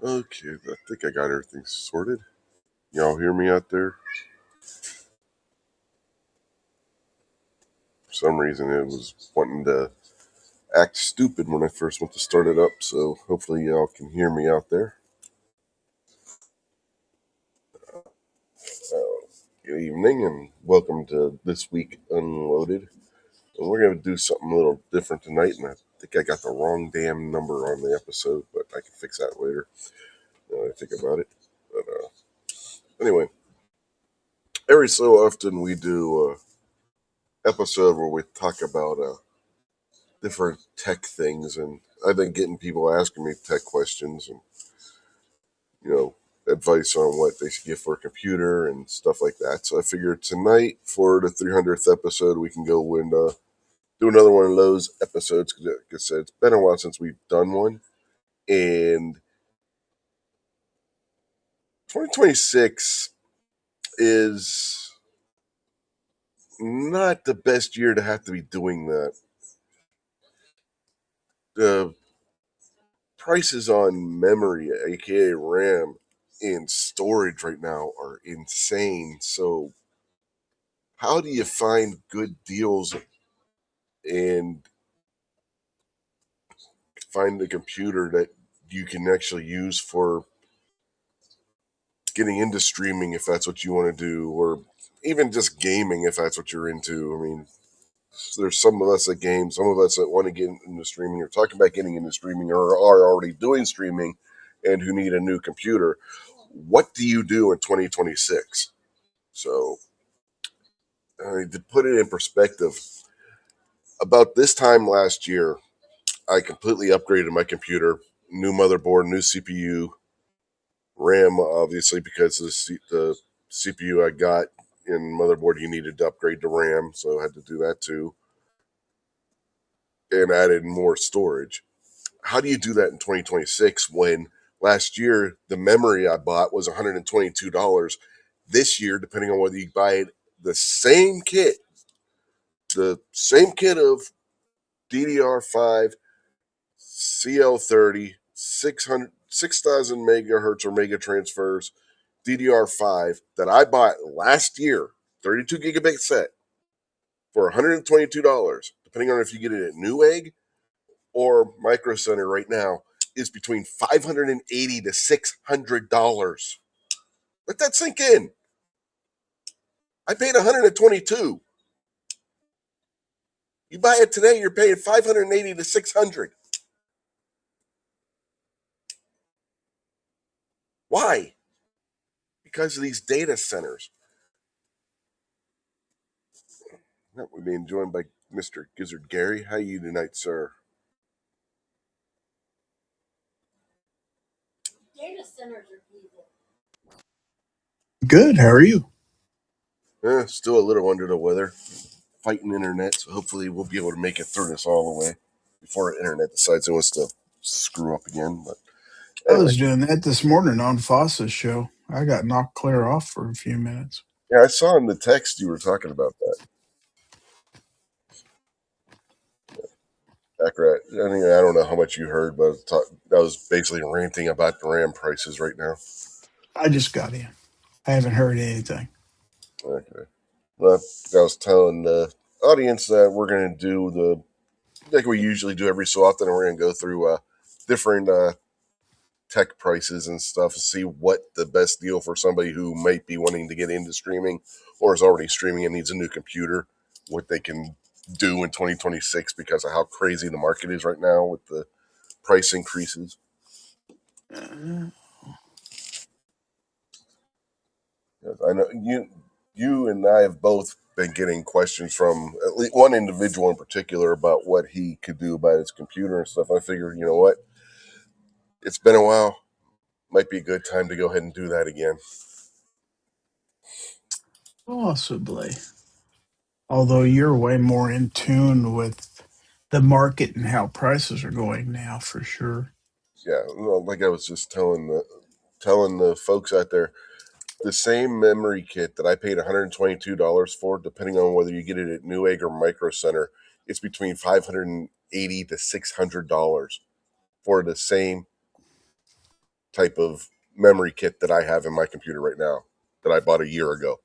Okay, I think I got everything sorted. Y'all hear me out there? For some reason, it was wanting to act stupid when I first went to start it up, so hopefully y'all can hear me out there. Good evening, and welcome to This Week Unloaded. And we're going to do something a little different tonight, and I think I got the wrong damn number on the episode, but I can fix that later when I think about it. But anyway, every so often we do an episode where we talk about different tech things, and I've been getting people asking me tech questions and, you know, advice on what they should get for a computer and stuff like that. So I figured tonight for the 300th episode, we can go and do another one of those episodes. Because, like I said, it's been a while since we've done one. And 2026 is not the best year to have to be doing that. The prices on memory, aka RAM, and storage right now are insane. So, how do you find good deals and find a computer that you can actually use for getting into streaming if that's what you want to do, or even just gaming if that's what you're into? I mean, there's some of us that game, some of us that want to get into streaming or talking about getting into streaming or are already doing streaming and who need a new computer. What do you do in 2026? So, to put it in perspective, about this time last year, I completely upgraded my computer, new motherboard, new CPU, RAM, obviously, because the CPU I got in motherboard, you needed to upgrade to RAM, so I had to do that too, and added more storage. How do you do that in 2026 when last year the memory I bought was $122? This year, depending on whether you buy it, the same kit of DDR5, CL30, 6,000 megahertz or mega transfers, DDR5 that I bought last year, 32 gigabit set for $122, depending on if you get it at Newegg or Micro Center right now, is between $580 to $600. Let that sink in. I paid $122. You buy it today, you're paying $580 to $600. Why? Because of these data centers. We're being joined by Mr. Gizzard Gary. How are you tonight, sir? Data centers are evil. Good. How are you? Still a little under the weather. Fighting internet, so hopefully we'll be able to make it through this all the way before our internet decides it wants to screw up again. But I anyway, was doing that this morning on Foss's show. I got knocked clear off for a few minutes. yeah, I saw in the text you were talking about that. Accurate. I mean, I don't know how much you heard, but I was basically ranting about the RAM prices right now. I just got in. I haven't heard anything. Okay. Well, I was telling the audience that we're going to do like we usually do every so often, and we're going to go through different tech prices and stuff, see what the best deal for somebody who might be wanting to get into streaming or is already streaming and needs a new computer, what they can do in 2026 because of how crazy the market is right now with the price increases. I know you and I have both been getting questions from at least one individual in particular about what he could do about his computer and stuff. I figured, you know what? It's been a while. Might be a good time to go ahead and do that again. Possibly. Although you're way more in tune with the market and how prices are going now, for sure. Yeah, well, like I was just telling the folks out there, the same memory kit that I paid $122 for, depending on whether you get it at Newegg or Micro Center, it's between $580 to $600 for the same type of memory kit that I have in my computer right now that I bought a year ago.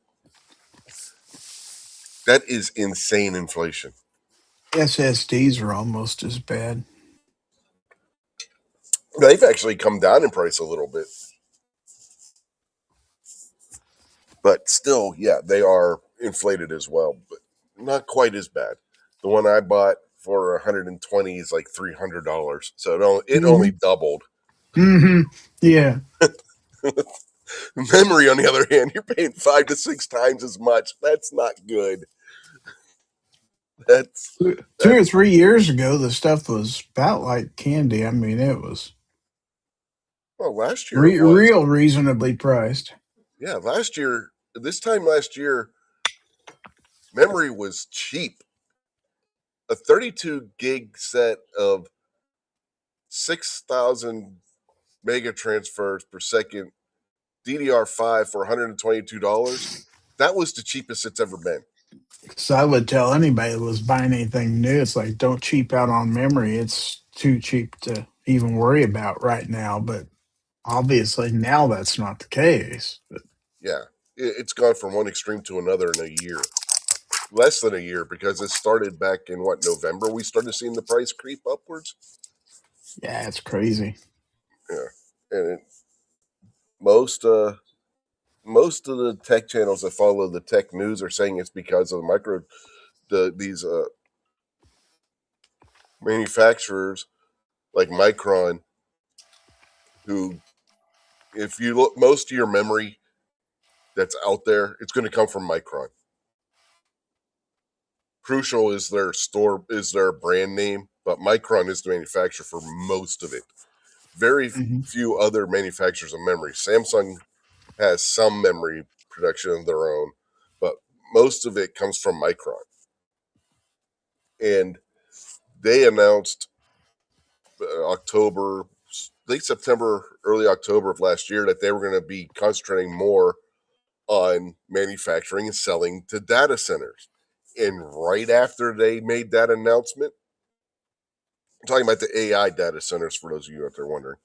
That is insane inflation. SSDs are almost as bad. They've actually come down in price a little bit. But still, yeah, they are inflated as well, but not quite as bad. The one I bought for 120 is like $300, so it only doubled. Mm-hmm. Yeah. Memory, on the other hand, you're paying 5 to 6 times as much. That's not good. That's 2 or 3 years ago, the stuff was about like candy. I mean, it was well, last year it was. real reasonably priced. Yeah, this time last year, memory was cheap. A 32 gig set of 6,000 mega transfers per second DDR5 for $122. That was the cheapest it's ever been. So I would tell anybody that was buying anything new, it's like, don't cheap out on memory. It's too cheap to even worry about right now. But obviously now that's not the case. But Yeah, it's gone from one extreme to another in a year. Less than a year, because it started back in November. We started seeing the price creep upwards. yeah, it's crazy. Yeah, and most of the tech channels that follow the tech news are saying it's because of these manufacturers like Micron, who, if you look, most of your memory that's out there, it's going to come from Micron. Crucial is their brand name, but Micron is the manufacturer for most of it. Very Mm-hmm. few other manufacturers of memory. Samsung has some memory production of their own, but most of it comes from Micron. And they announced late September, early October of last year that they were going to be concentrating more on manufacturing and selling to data centers. And right after they made that announcement, I'm talking about the AI data centers for those of you out there wondering.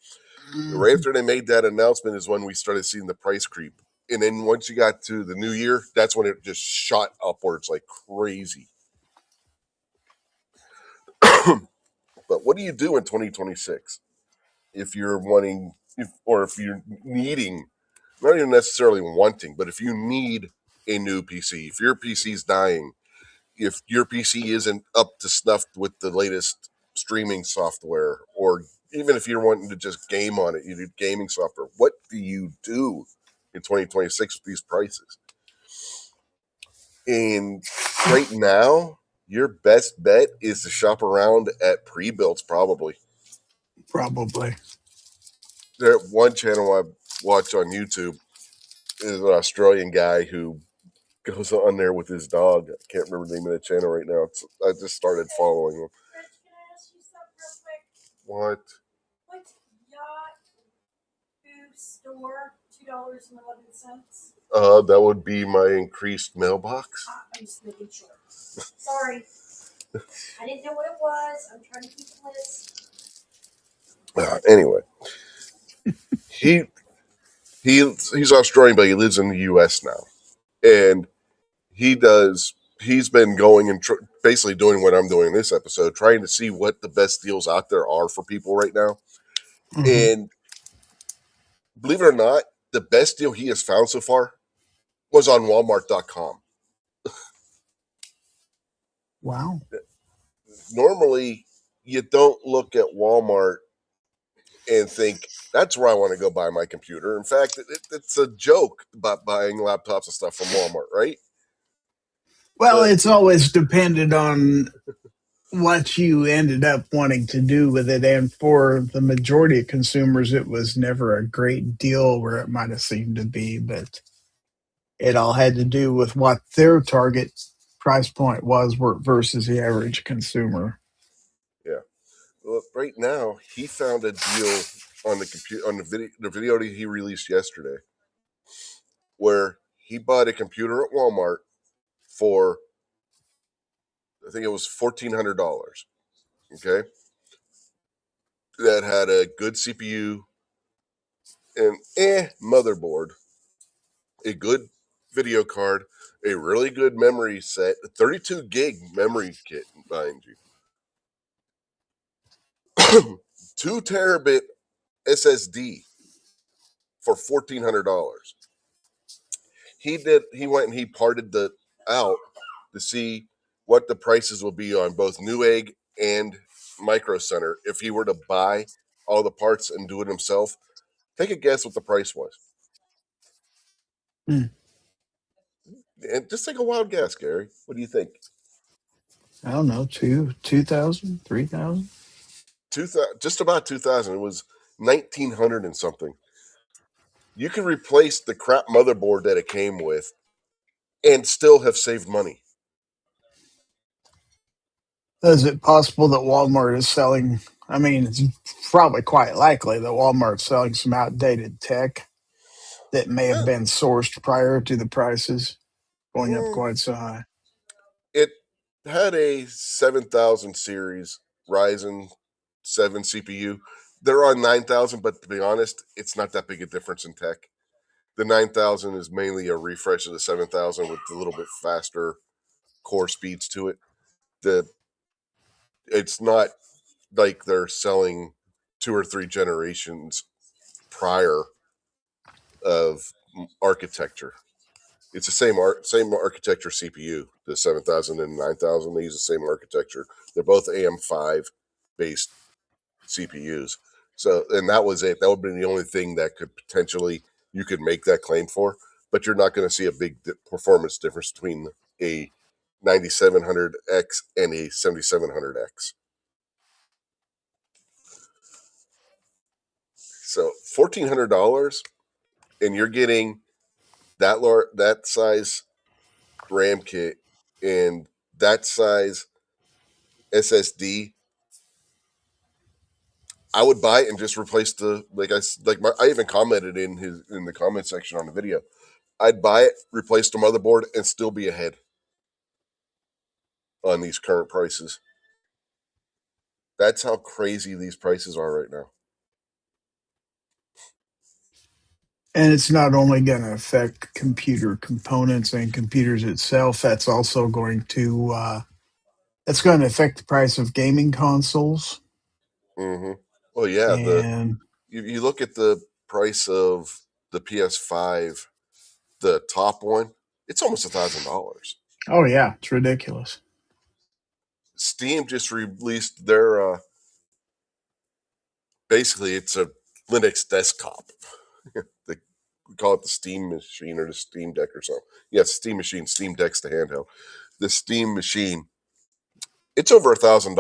Right after they made that announcement is when we started seeing the price creep. And then once you got to the new year, that's when it just shot upwards like crazy. But what do you do in 2026 if you're if you're needing, not even necessarily wanting, but if you need a new PC, if your PC's dying, if your PC isn't up to snuff with the latest streaming software, or even if you're wanting to just game on it, you need gaming software, what do you do in 2026 with these prices? And right now, your best bet is to shop around at pre-builts, probably. Probably. There, one channel I watch on YouTube is an Australian guy who goes on there with his dog. I can't remember the name of the channel right now. I just started following him. Rich, can I ask you something real quick? What? What's Yahoo store? $2.11. That would be my increased mailbox. I'm just making sure. Sorry. I didn't know what it was. I'm trying to keep a list. Anyway, he's Australian, but he lives in the U.S. now, and he's been going and basically doing what I'm doing in this episode, trying to see what the best deals out there are for people right now. Mm-hmm. And believe it or not, the best deal he has found so far was on Walmart.com. Wow. Normally, you don't look at Walmart and think that's where I want to go buy my computer. In fact, it's a joke about buying laptops and stuff from Walmart, right? Well, But it's always depended on what you ended up wanting to do with it. And for the majority of consumers, it was never a great deal where it might have seemed to be, but it all had to do with what their target price point was versus the average consumer. yeah, well, right now he found a deal on the computer on the video that he released yesterday, where he bought a computer at Walmart for I think it was $1,400. Okay, that had a good CPU and motherboard, a good video card, a really good memory set, a 32 gig memory kit behind you, 2 terabit SSD for $1,400. He went and he parted the out to see what the prices will be on both Newegg and Micro Center if he were to buy all the parts and do it himself. Take a guess what the price was. Hmm. And just take a wild guess, Gary. What do you think? I don't know, 2,000, 3,000. Just about 2,000. It was 1,900 and something. You can replace the crap motherboard that it came with and still have saved money. Is it possible that Walmart is selling? I mean, it's probably quite likely that Walmart's selling some outdated tech that may have Well, been sourced prior to the prices going up mm, quite so high. it had a 7,000 series Ryzen 7 CPU. They're on 9,000, but to be honest, it's not that big a difference in tech. The 9,000 is mainly a refresh of the 7,000 with a little bit faster core speeds to it. It's not like they're selling 2 or 3 generations prior of architecture. It's the same architecture CPU. The 7,000 and 9,000, they use the same architecture. They're both AM5 based CPUs. So, and that was it. That would be the only thing that could potentially you could make that claim for. But you're not going to see a big performance difference between a 9700X and a 7700X. So $1,400, and you're getting that size RAM kit and that size SSD. I would buy it and just replace the I even commented in the comment section on the video. I'd buy it, replace the motherboard, and still be ahead on these current prices. That's how crazy these prices are right now. And it's not only going to affect computer components and computers itself, that's going to affect the price of gaming consoles. Mm-hmm. Well, yeah, And you look at the price of the PS5, the top one, it's almost $1,000. oh yeah, it's ridiculous. Steam just released their basically it's a Linux desktop. They call it the Steam machine or the Steam Deck or something. Yes, Steam machine. Steam Deck's the handheld. The Steam machine, it's over $1,000,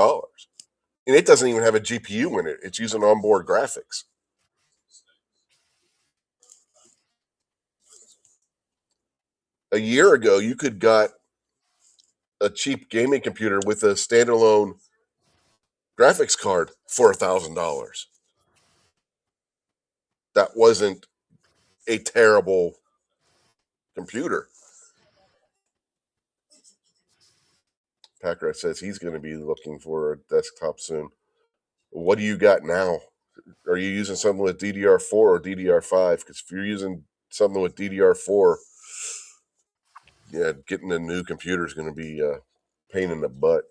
and it doesn't even have a GPU in it. It's using onboard graphics. A year ago, you could got a cheap gaming computer with a standalone graphics card for $1,000. That wasn't a terrible computer. Packard says he's going to be looking for a desktop soon. What do you got now? Are you using something with DDR4 or DDR5? Because if you're using something with DDR4, yeah, getting a new computer is going to be a pain in the butt.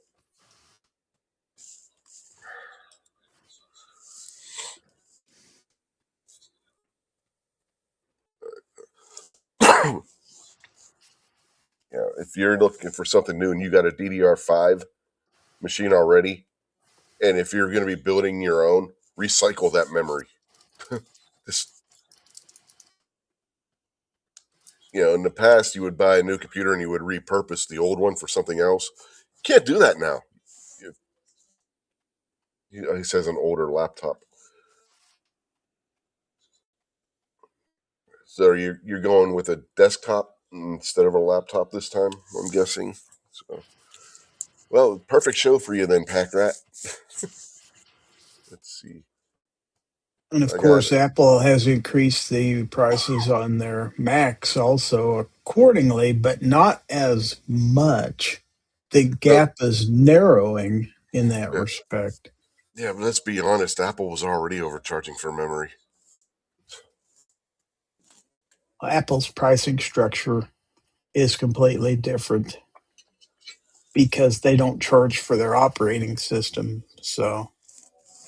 if you're looking for something new and you got a DDR5 machine already, and if you're going to be building your own, recycle that memory. Just, in the past, you would buy a new computer and you would repurpose the old one for something else. You can't do that now. He says an older laptop. So you're going with a desktop instead of a laptop this time, I'm guessing. So, well, perfect show for you then, Pack Rat. Let's see. And of I got course, Apple has increased the prices on their Macs also accordingly, but not as much. The oh, gap is narrowing in that yeah, respect. yeah, but let's be honest. Apple was already overcharging for memory. Apple's pricing structure is completely different because they don't charge for their operating system. So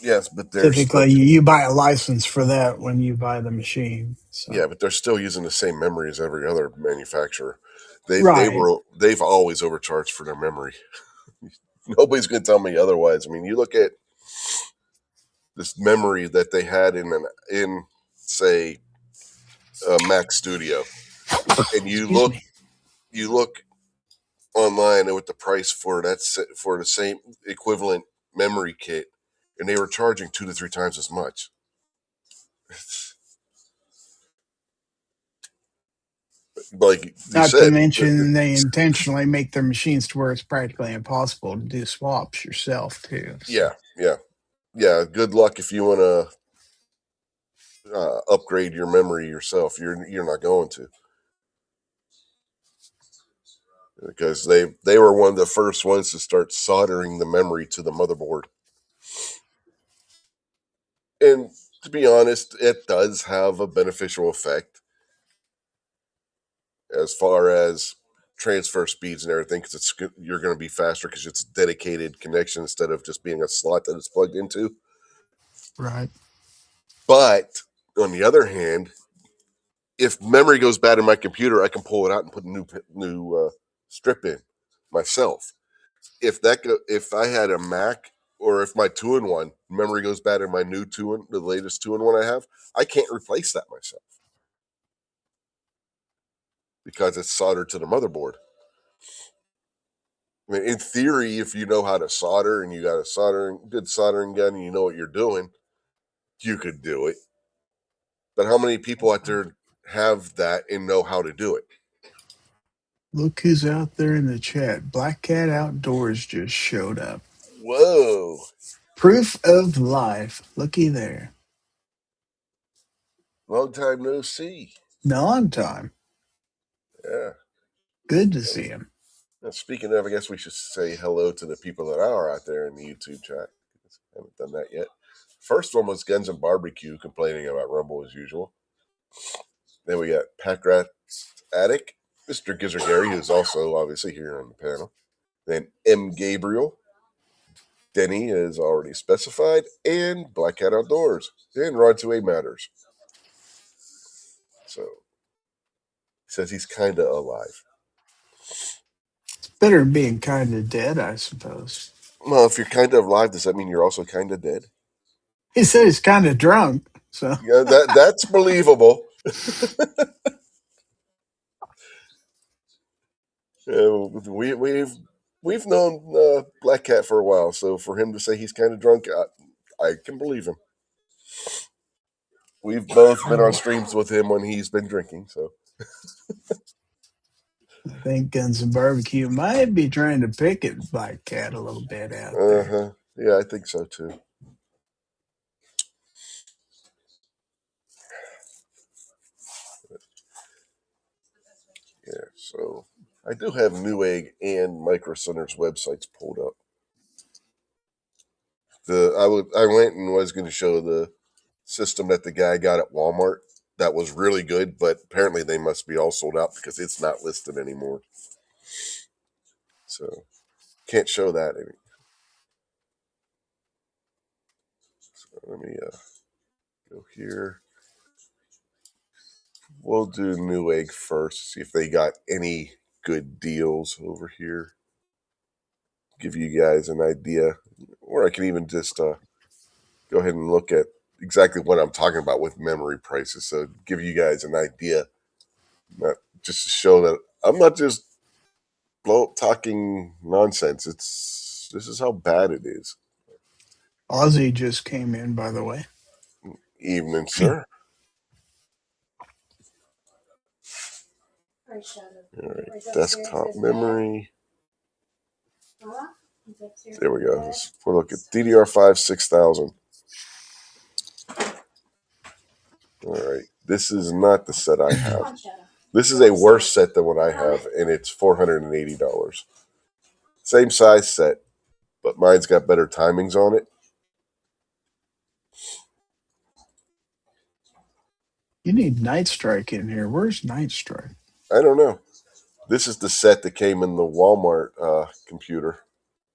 Yes, but typically you buy a license for that when you buy the machine. So yeah, but they're still using the same memory as every other manufacturer. right. They've always overcharged for their memory. Nobody's going to tell me otherwise. I mean, you look at this memory that they had in say a Mac Studio, and Excuse me. you look online at what the price for for the same equivalent memory kit, and they were charging 2 to 3 times as much. Like you Not to said, mention they intentionally make their machines to where it's practically impossible to do swaps yourself too. So yeah. Good luck if you want to upgrade your memory yourself. You're not going to, because they were one of the first ones to start soldering the memory to the motherboard. And to be honest, it does have a beneficial effect as far as transfer speeds and everything, because you're going to be faster because it's a dedicated connection instead of just being a slot that it's plugged into. right. But on the other hand, if memory goes bad in my computer, I can pull it out and put a new strip in myself. If I had a Mac, or if my 2-in-1 memory goes bad in my the latest 2-in-1 I have, I can't replace that myself because it's soldered to the motherboard. I mean, in theory, if you know how to solder and you got a good soldering gun and you know what you're doing, you could do it. But how many people out there have that and know how to do it? Look who's out there in the chat. Black Cat Outdoors just showed up. Whoa. Proof of life. Looky there. Long time no see. Non time. Yeah. Good to see him. Now, speaking of, I guess we should say hello to the people that are out there in the YouTube chat. I haven't done that yet. First one was Guns and Barbecue complaining about Rumble as usual. Then we got Packrat Attic, Mr. Gizzard Gary, who's also obviously here on the panel. Then M. Gabriel. Denny is already specified. And Black Cat Outdoors. And Rod 2A Matters. So, he says he's kind of alive. It's better than being kind of dead, I suppose. Well, if you're kind of alive, does that mean you're also kind of dead? He said he's kind of drunk. So Yeah, that's believable. We've known Black Cat for a while, so for him to say he's kind of drunk, I can believe him. We've both been on streams with him when he's been drinking, so I think Guns and Barbecue might be trying to pick at Black Cat a little bit out there. yeah, I think so too. Yeah, so I do have Newegg and Micro Center's websites pulled up. I went and was going to show the system that the guy got at Walmart that was really good, but apparently they must be all sold out because it's not listed anymore. So can't show that any. So let me go here. We'll do Newegg first, see if they got any good deals over here. Give you guys an idea, or I can even just go ahead and look at exactly what I'm talking about with memory prices. So give you guys an idea, not just to show that I'm not just talking nonsense. This is how bad it is. Ozzy just came in, by the way. Evening, sir. All right, Shadow. All right, He's upstairs desktop with his dad. memory. Huh? He's upstairs There we with his go. dad. We'll look at DDR5 6000. All right, this is not the set I Come have. on, Shadow. This is a worse set than what I have, and it's $480. Same size set, but mine's got better timings on it. You need Night Strike in here. Where's Night Strike? I don't know. This is the set that came in the Walmart computer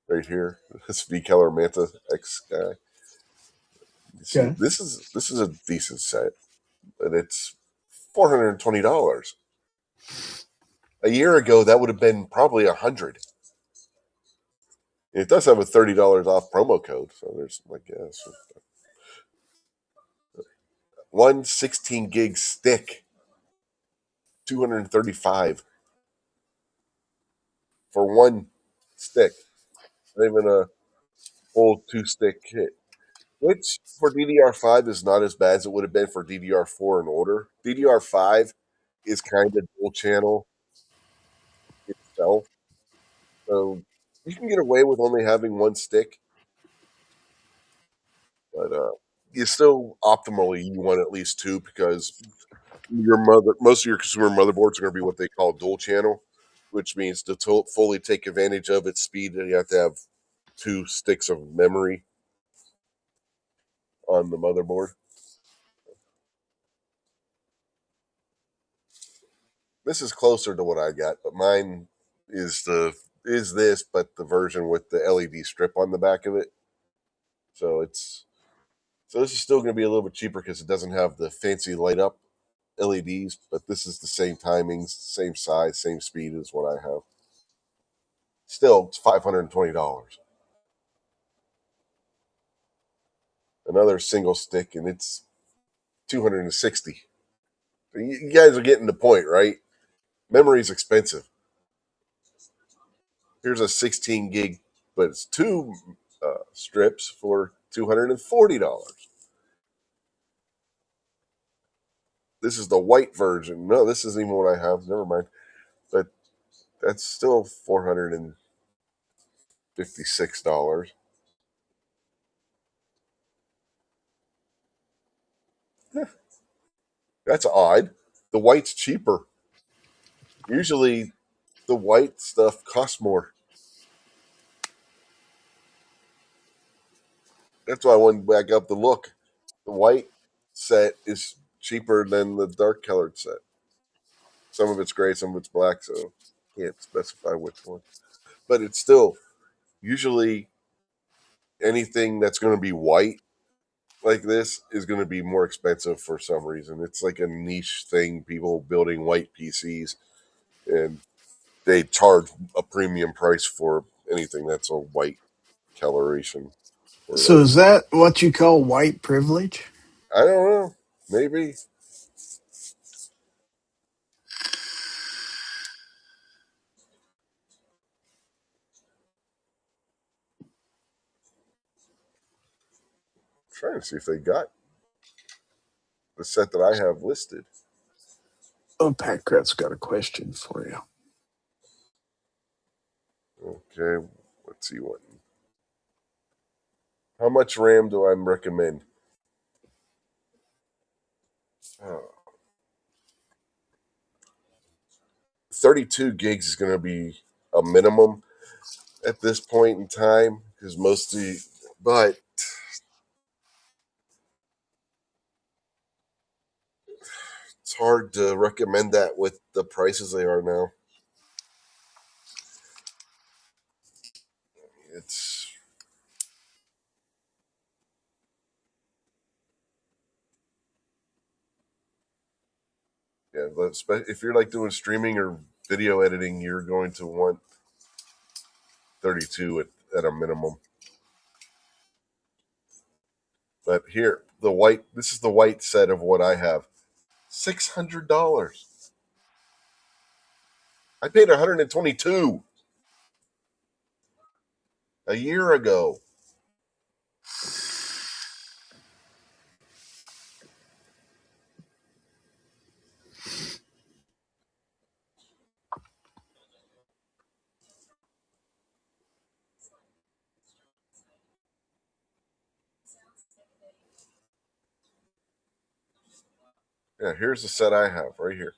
right here. This V Keller Manta X guy. You see, Okay. this is a decent set, and it's $420. A year ago, that would have been probably $100. It does have a $30 off promo code, so there's like one 16 gig stick, 235 for one stick, not even a full 2 stick kit. Which for DDR5 is not as bad as it would have been for DDR4 and older. DDR5 is kind of dual channel itself, so you can get away with only having one stick, but you still optimally you want at least two because most of your consumer motherboards are going to be what they call dual channel, which means to fully take advantage of its speed, you have to have 2 sticks of memory on the motherboard. This is closer to what I got, but mine is this, but the version with the LED strip on the back of it. So this is still going to be a little bit cheaper because it doesn't have the fancy light up LEDs, but this is the same timings, same size, same speed as what I have. Still, it's $520. Another single stick, and it's 260. You guys are getting the point, right? Memory is expensive. Here's a 16 gig, but it's two strips for $240. This is the white version. No, this isn't even what I have. Never mind. But that's still $456. That's odd. The white's cheaper. Usually the white stuff costs more. That's why I went back up to look. The white set is cheaper than the dark colored set. Some of it's gray, some of it's black, so can't specify which one. But it's still usually anything that's going to be white like this is going to be more expensive for some reason. It's like a niche thing, people building white PCs, and they charge a premium price for anything that's a white coloration. Or So like, is that what you call white privilege? I don't know, maybe. I'm trying to see if they got the set that I have listed. Oh, Packrat's got a question for you. Okay, let's see what. How much RAM do I recommend? Oh, 32 gigs is going to be a minimum at this point in time because most of the, but it's hard to recommend that with the prices they are now. It's yeah, but if you're like doing streaming or video editing, you're going to want 32 at a minimum. But here, this is the white set of what I have. $600. I paid $122 a year ago. Yeah, here's the set I have right here.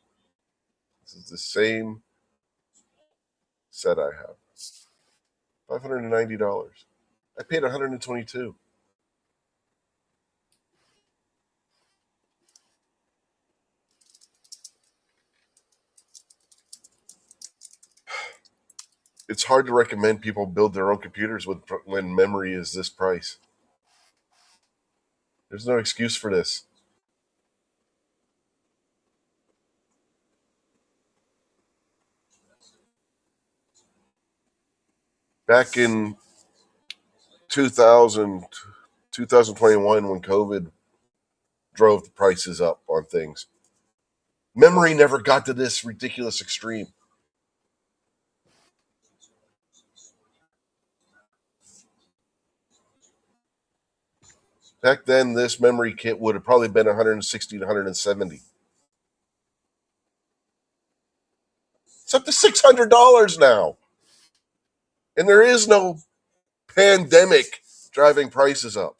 This is the same set I have. $590. I paid $122. It's hard to recommend people build their own computers when memory is this price. There's no excuse for this. Back in 2021, when COVID drove the prices up on things, memory never got to this ridiculous extreme. Back then, this memory kit would have probably been 160 to 170. It's up to $600 now. And there is no pandemic driving prices up.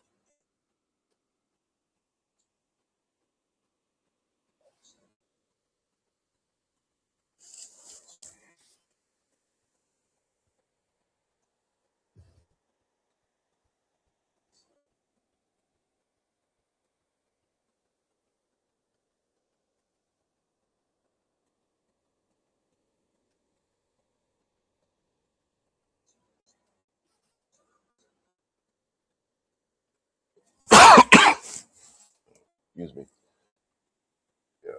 Excuse me. Yeah.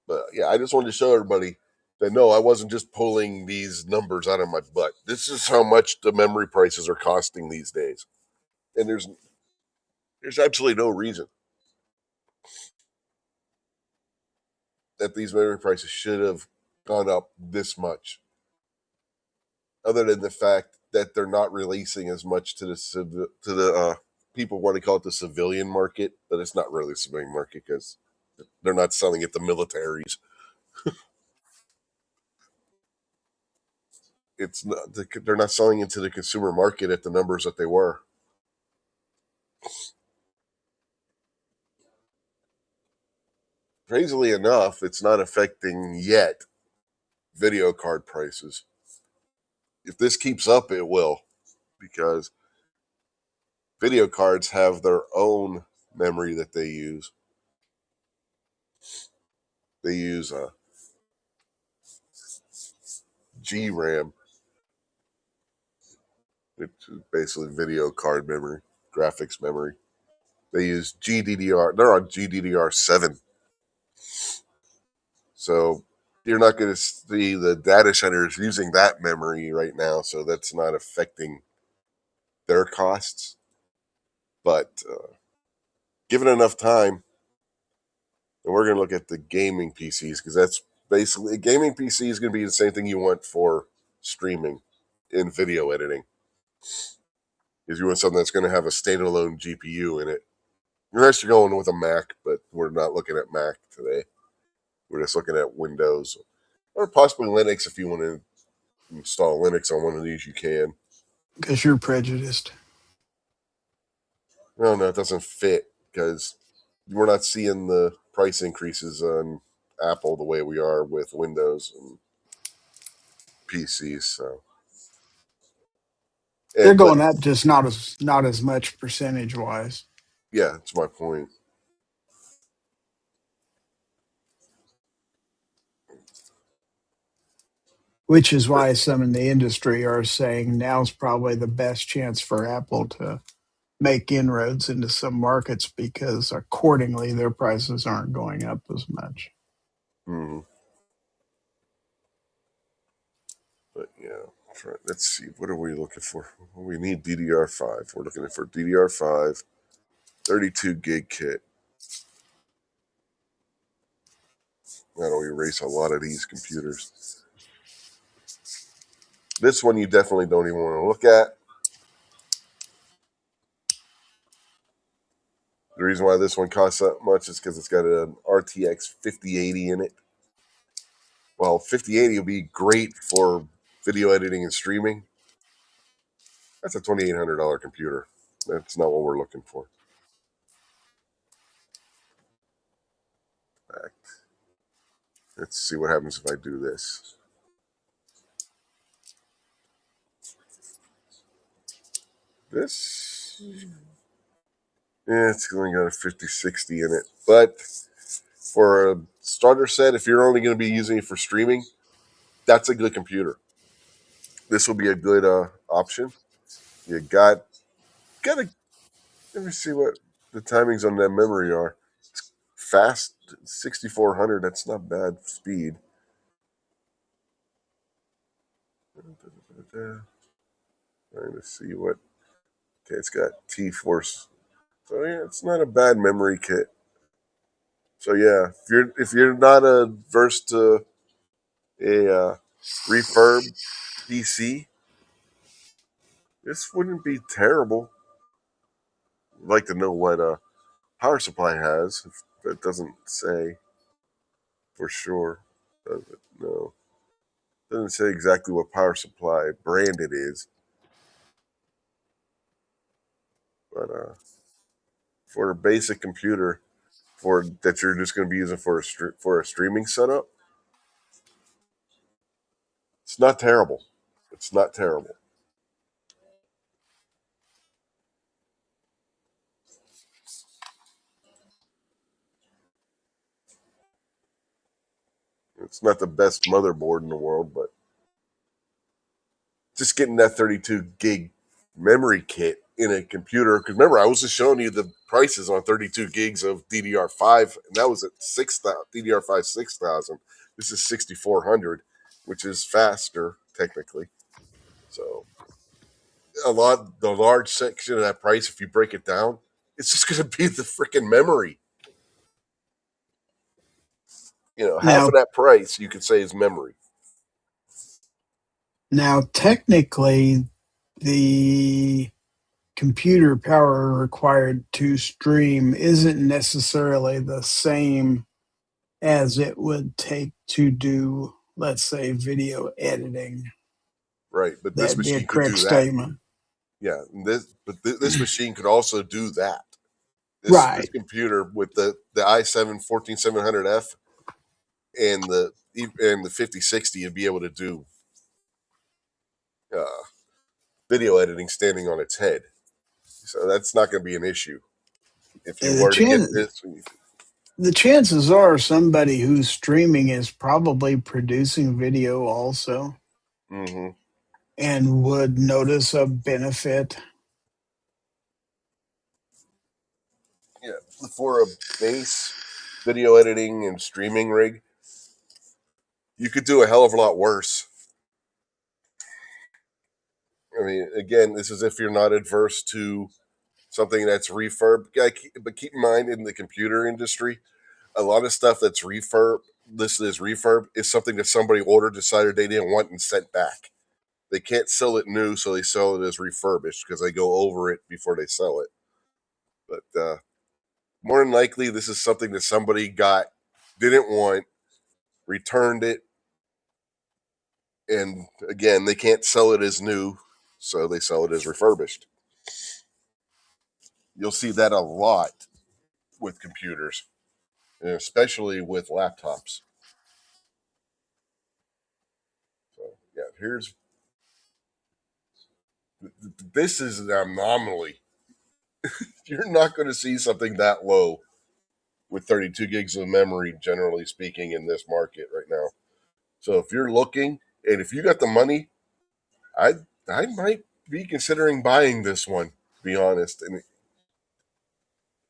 But yeah, I just wanted to show everybody that no, I wasn't just pulling these numbers out of my butt. This is how much the memory prices are costing these days. And there's absolutely no reason that these memory prices should have gone up this much, other than the fact that they're not releasing as much to the people want to call it the civilian market, but it's not really a civilian market because they're not selling it to militaries. It's not they're not selling it to the consumer market at the numbers that they were. Crazily enough, it's not affecting yet video card prices. If this keeps up, it will, because video cards have their own memory that they use. They use a GRAM, which is basically video card memory, graphics memory. They use GDDR. They're on GDDR7. So you're not going to see the data centers using that memory right now. So that's not affecting their costs. But given enough time, and we're going to look at the gaming PCs, because that's basically, a gaming PC is going to be the same thing you want for streaming in video editing. Is you want something that's going to have a standalone GPU in it. Unless you're going with a Mac, but we're not looking at Mac today. We're just looking at Windows or possibly Linux. If you want to install Linux on one of these, you can. Because you're prejudiced. No, it doesn't fit because we're not seeing the price increases on Apple the way we are with Windows and PCs. So They're but going up, just not as much percentage wise. yeah, that's my point. Which is why some in the industry are saying now's probably the best chance for Apple to make inroads into some markets because accordingly their prices aren't going up as much. Mm-hmm. Let's see. What are we looking for? We need DDR5. We're looking for DDR5, 32 gig kit. That'll erase a lot of these computers. This one you definitely don't even want to look at. The reason why this one costs that much is because it's got an RTX 5080 in it. Well, 5080 will be great for video editing and streaming. That's a $2,800 computer. That's not what we're looking for. Back. Let's see what happens if I do this. This, yeah, it's only got a 5060 in it. But for a starter set, if you're only going to be using it for streaming, that's a good computer. This will be a good option. You got to, let me see what the timings on that memory are. It's fast, 6400, that's not bad speed. Trying to see what, okay, it's got T-Force. So yeah, it's not a bad memory kit. So yeah, if you're not averse to a refurb PC, this wouldn't be terrible. I'd like to know what power supply has. If that doesn't say for sure, does it? No, doesn't say exactly what power supply brand it is. But for a basic computer, for that you're just going to be using for a streaming setup, it's not terrible. It's not terrible. It's not the best motherboard in the world, but just getting that 32 gig memory kit in a computer. Because remember, I was just showing you the prices on 32 gigs of DDR5, and that was at DDR5 6000. This is 6400, which is faster technically. So the large section of that price, if you break it down, it's just going to be the freaking memory. Half Now, of that price you could say is memory. now technically, the computer power required to stream isn't necessarily the same as it would take to do, let's say, video editing. Right, but this That'd be a machine could correct do that. statement. Yeah, this machine could also do that. This Right. computer with the i7 14700F and the 5060 would be able to do uh, video editing standing on its head. So that's not going to be an issue if you The were to get chan- this. the chances are somebody who's streaming is probably producing video also Mm-hmm. and would notice a benefit. Yeah, for a base video editing and streaming rig, you could do a hell of a lot worse. I mean, again, this is if you're not adverse to something that's refurb. But keep in mind, in the computer industry, a lot of stuff that's listed as refurb is something that somebody ordered, decided they didn't want, and sent back. They can't sell it new, so they sell it as refurbished because they go over it before they sell it. But more than likely, this is something that somebody didn't want, returned it, and again, they can't sell it as new, so they sell it as refurbished. You'll see that a lot with computers, and especially with laptops. So yeah, this is an anomaly. You're not going to see something that low with 32 gigs of memory, generally speaking, in this market right now. So if you're looking, and if you got the money, I I might be considering buying this one. To be honest, and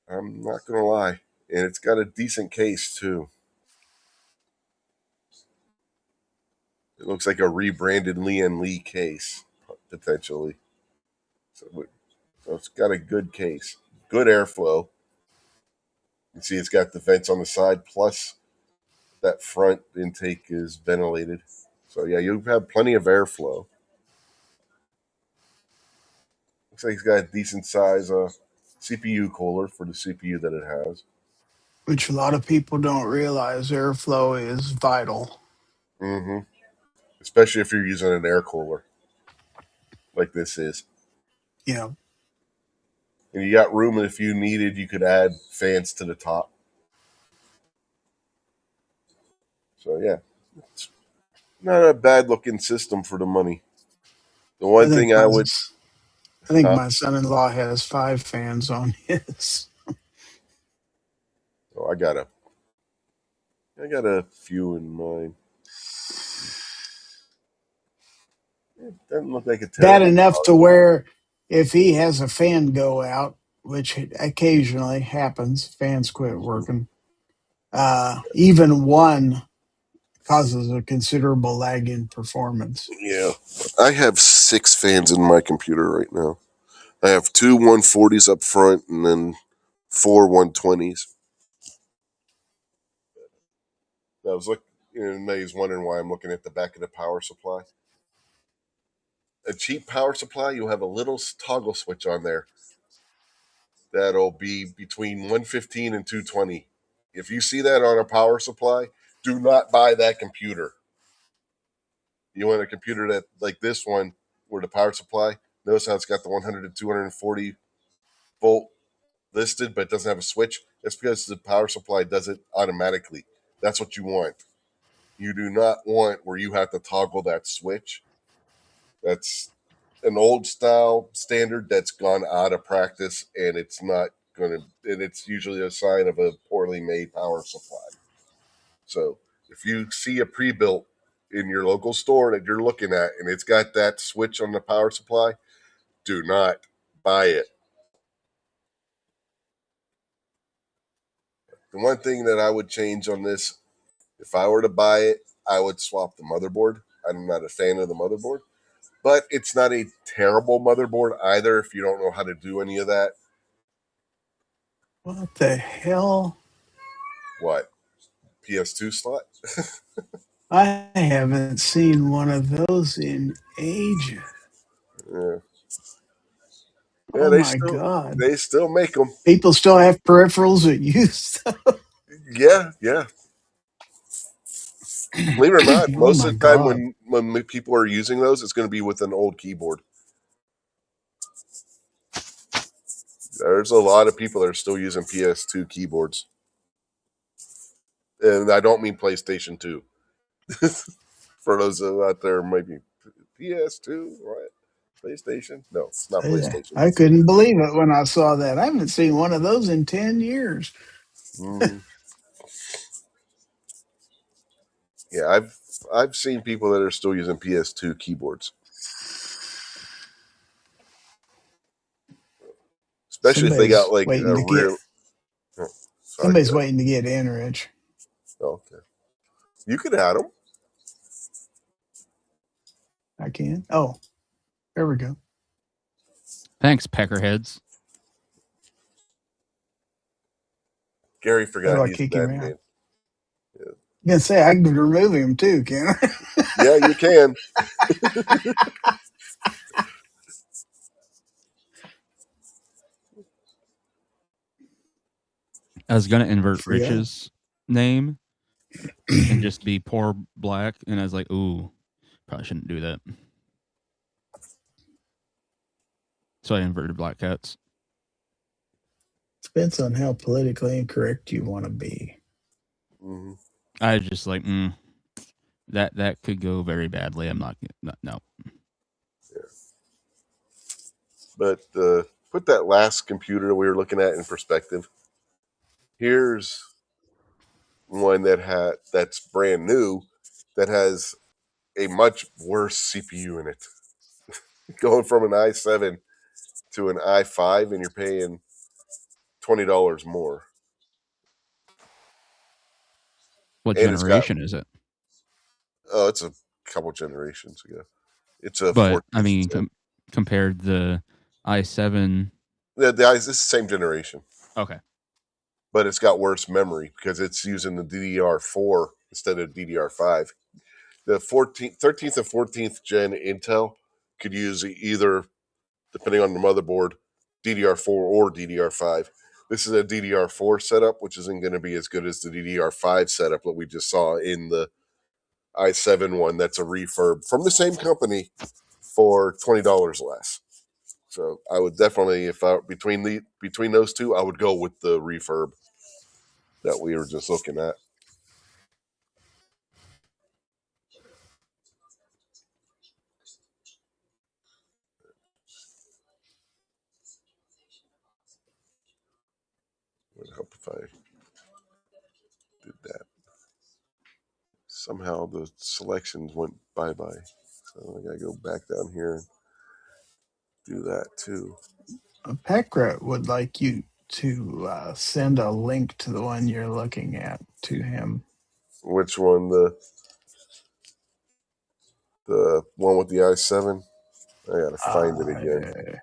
I'm not going to lie, and it's got a decent case too. It looks like a rebranded Lian Li case, potentially. So it's got a good case. Good airflow. You see it's got the vents on the side, plus that front intake is ventilated. So yeah, you have plenty of airflow. Looks like it's got a decent size CPU cooler for the CPU that it has. which a lot of people don't realize airflow is vital. Mm-hmm. Especially if you're using an air cooler like this is. You know, And you got room, if you needed, you could add fans to the top. So yeah, it's not a bad looking system for the money. The I one think thing I would, huh? my son-in-law has 5 fans on his. Oh, I got a few in mind. It doesn't look like a Bad terrible enough power to supply. where if he has a fan go out, which occasionally happens, fans quit Mhm. working. Even one causes a considerable lag in performance. Yeah, I have 6 fans in my computer right now. I have 2 140s up front, and then 4 120s. I was looking, everybody's wondering why I'm looking at the back of the power supply. A cheap power supply, you'll have a little toggle switch on there that'll be between 115 and 220. If you see that on a power supply, do not buy that computer. You want a computer that, like this one, where the power supply, notice how it's got the 100 to 240 volt listed, but it doesn't have a switch? That's because the power supply does it automatically. That's what you want. You do not want where you have to toggle that switch. That's an old style standard that's gone out of practice, and it's not going to, and it's usually a sign of a poorly made power supply. So if you see a pre built in your local store that you're looking at and it's got that switch on the power supply, do not buy it. The one thing that I would change on this, if I were to buy it, I would swap the motherboard. I'm not a fan of the motherboard, but it's not a terrible motherboard either if you don't know how to do any of that. What the hell? What? PS2 slot? I haven't seen one of those in ages. Yeah. Yeah, Oh my God. they still make them. People still have peripherals that use Yeah, yeah. Believe it or not, Oh most my of the time God. when people are using those, it's going to be with an old keyboard. There's a lot of people that are still using PS2 keyboards, and I don't mean PlayStation 2. For those out there, maybe PS2, right? PlayStation? No, it's not PlayStation. I couldn't believe it when I saw that. I haven't seen one of those in 10 years. Mm-hmm. Yeah, I've seen people that are still using PS2 keyboards, especially if they got Somebody's like waiting a to get real. Oh, sorry, somebody's go ahead. waiting to get in, Rich. Oh, okay, you could add them. I can. Oh, there we go. Thanks, peckerheads. Gary How do forgot I he's an kick him out? admin. Yeah, I'm gonna say I can remove him too, can I? yeah, you can. I was gonna invert Forgot. Rich's name and just be poor black, and I was like, ooh, probably shouldn't do that. So I inverted Black Cats. Depends on how politically incorrect you want to be. Mm-hmm. I was just like, that could go very badly. I'm not no. Yeah. But put that last computer we were looking at in perspective. Here's one that's brand new that has a much worse CPU in it. Going from an i7 to an i5, and you're paying $20 more. What And it's got generation is it? it's a couple generations ago. It's a But 14th I mean, gen. compared the i7. It's the same generation, Okay. but it's got worse memory because it's using the DDR4 instead of DDR5. The 13th and 14th gen Intel could use either, depending on the motherboard, DDR4 or DDR5. This is a DDR4 setup, which isn't going to be as good as the DDR5 setup that we just saw in the i7 one. That's a refurb from the same company for $20 less. So I would definitely, if I between those two, I would go with the refurb that we were just looking at. It would help if I did that. Somehow the selections went bye-bye. So I gotta go back down here and do that too. Pekra would like you to send a link to the one you're looking at to him. Which one? The one with the i7? I gotta find it again.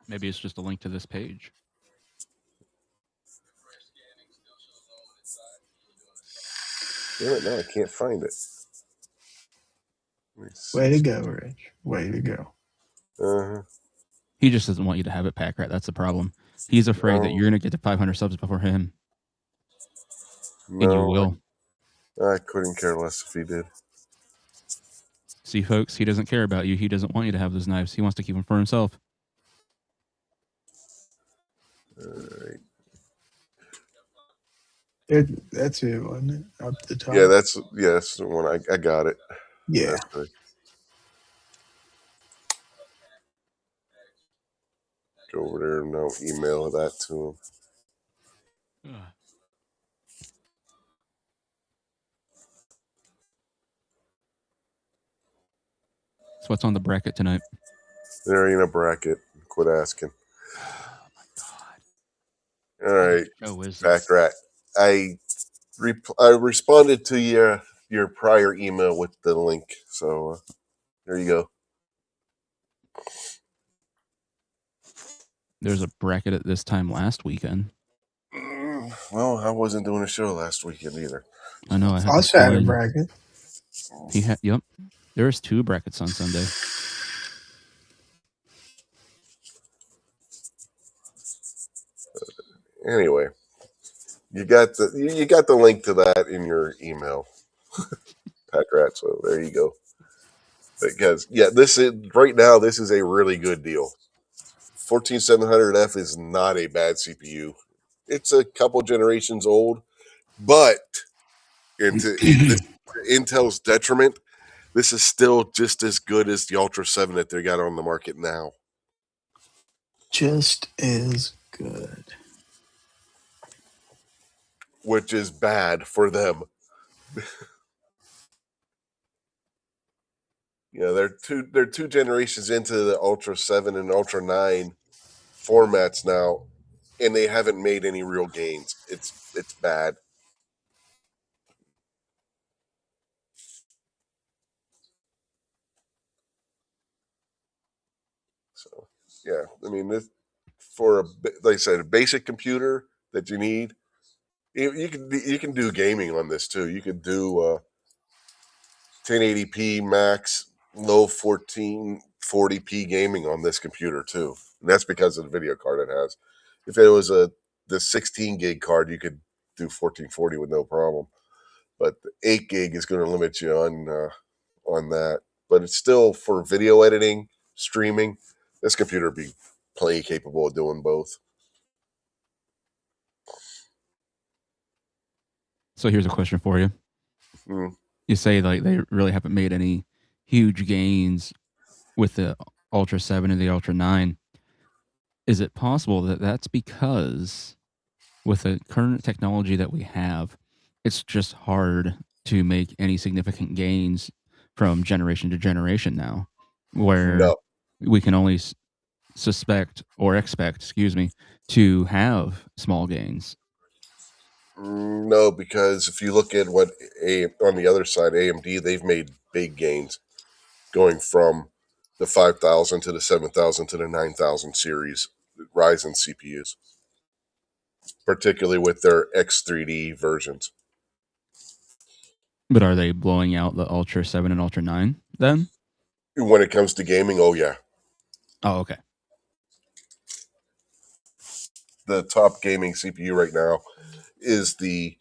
Maybe it's just a link to this page. Damn it, now I can't find it. Way to go, Rich. Way to go. Uh-huh. He just doesn't want you to have it, Packrat. That's the problem. He's afraid that you're going to get to 500 subs before him. No, and you will. I couldn't care less if he did. See, folks, he doesn't care about you. He doesn't want you to have those knives. He wants to keep them for himself. All right. That's it, wasn't it? Up the top. Yeah, that's the one. I got it. Yeah. That's good. Go over there and I'll email that to him. So what's on the bracket tonight? There ain't a bracket. Quit asking. Oh my god! All right, Show is Packrat. I responded to your prior email with the link, so there you go. There's a bracket at this time last weekend. Well, I wasn't doing a show last weekend either. I know. I had also had a bracket. He had. Yep. There's 2 brackets on Sunday. Anyway, you got the link to that in your email, Packrat. So there you go. Because this is right now. This is a really good deal. 14700F is not a bad CPU. It's a couple generations old, but into Intel's detriment, this is still just as good as the Ultra 7 that they got on the market now. Just as good. Which is bad for them. They're two generations into the Ultra 7 and Ultra 9 formats now, and they haven't made any real gains. It's bad. So I mean, this, for like I said, a basic computer that you need, you can do gaming on this too. You could do 1080p max, low 1440p gaming on this computer too, and that's because of the video card it has. If it was the 16 gig card, you could do 1440 with no problem, but the 8 gig is going to limit you on that. But it's still, for video editing, streaming, this computer would be plenty capable of doing both. So here's a question for you. You say like they really haven't made any huge gains with the Ultra 7 and the Ultra 9. Is it possible that that's because with the current technology that we have, it's just hard to make any significant gains from generation to generation now, where we can only expect to have small gains? No, because if you look at what on the other side, AMD, they've made big gains going from the 5000 to the 7000 to the 9000 series Ryzen CPUs, particularly with their X3D versions. But are they blowing out the Ultra 7 and Ultra 9 then? When it comes to gaming, oh yeah. Oh, okay. The top gaming CPU right now is the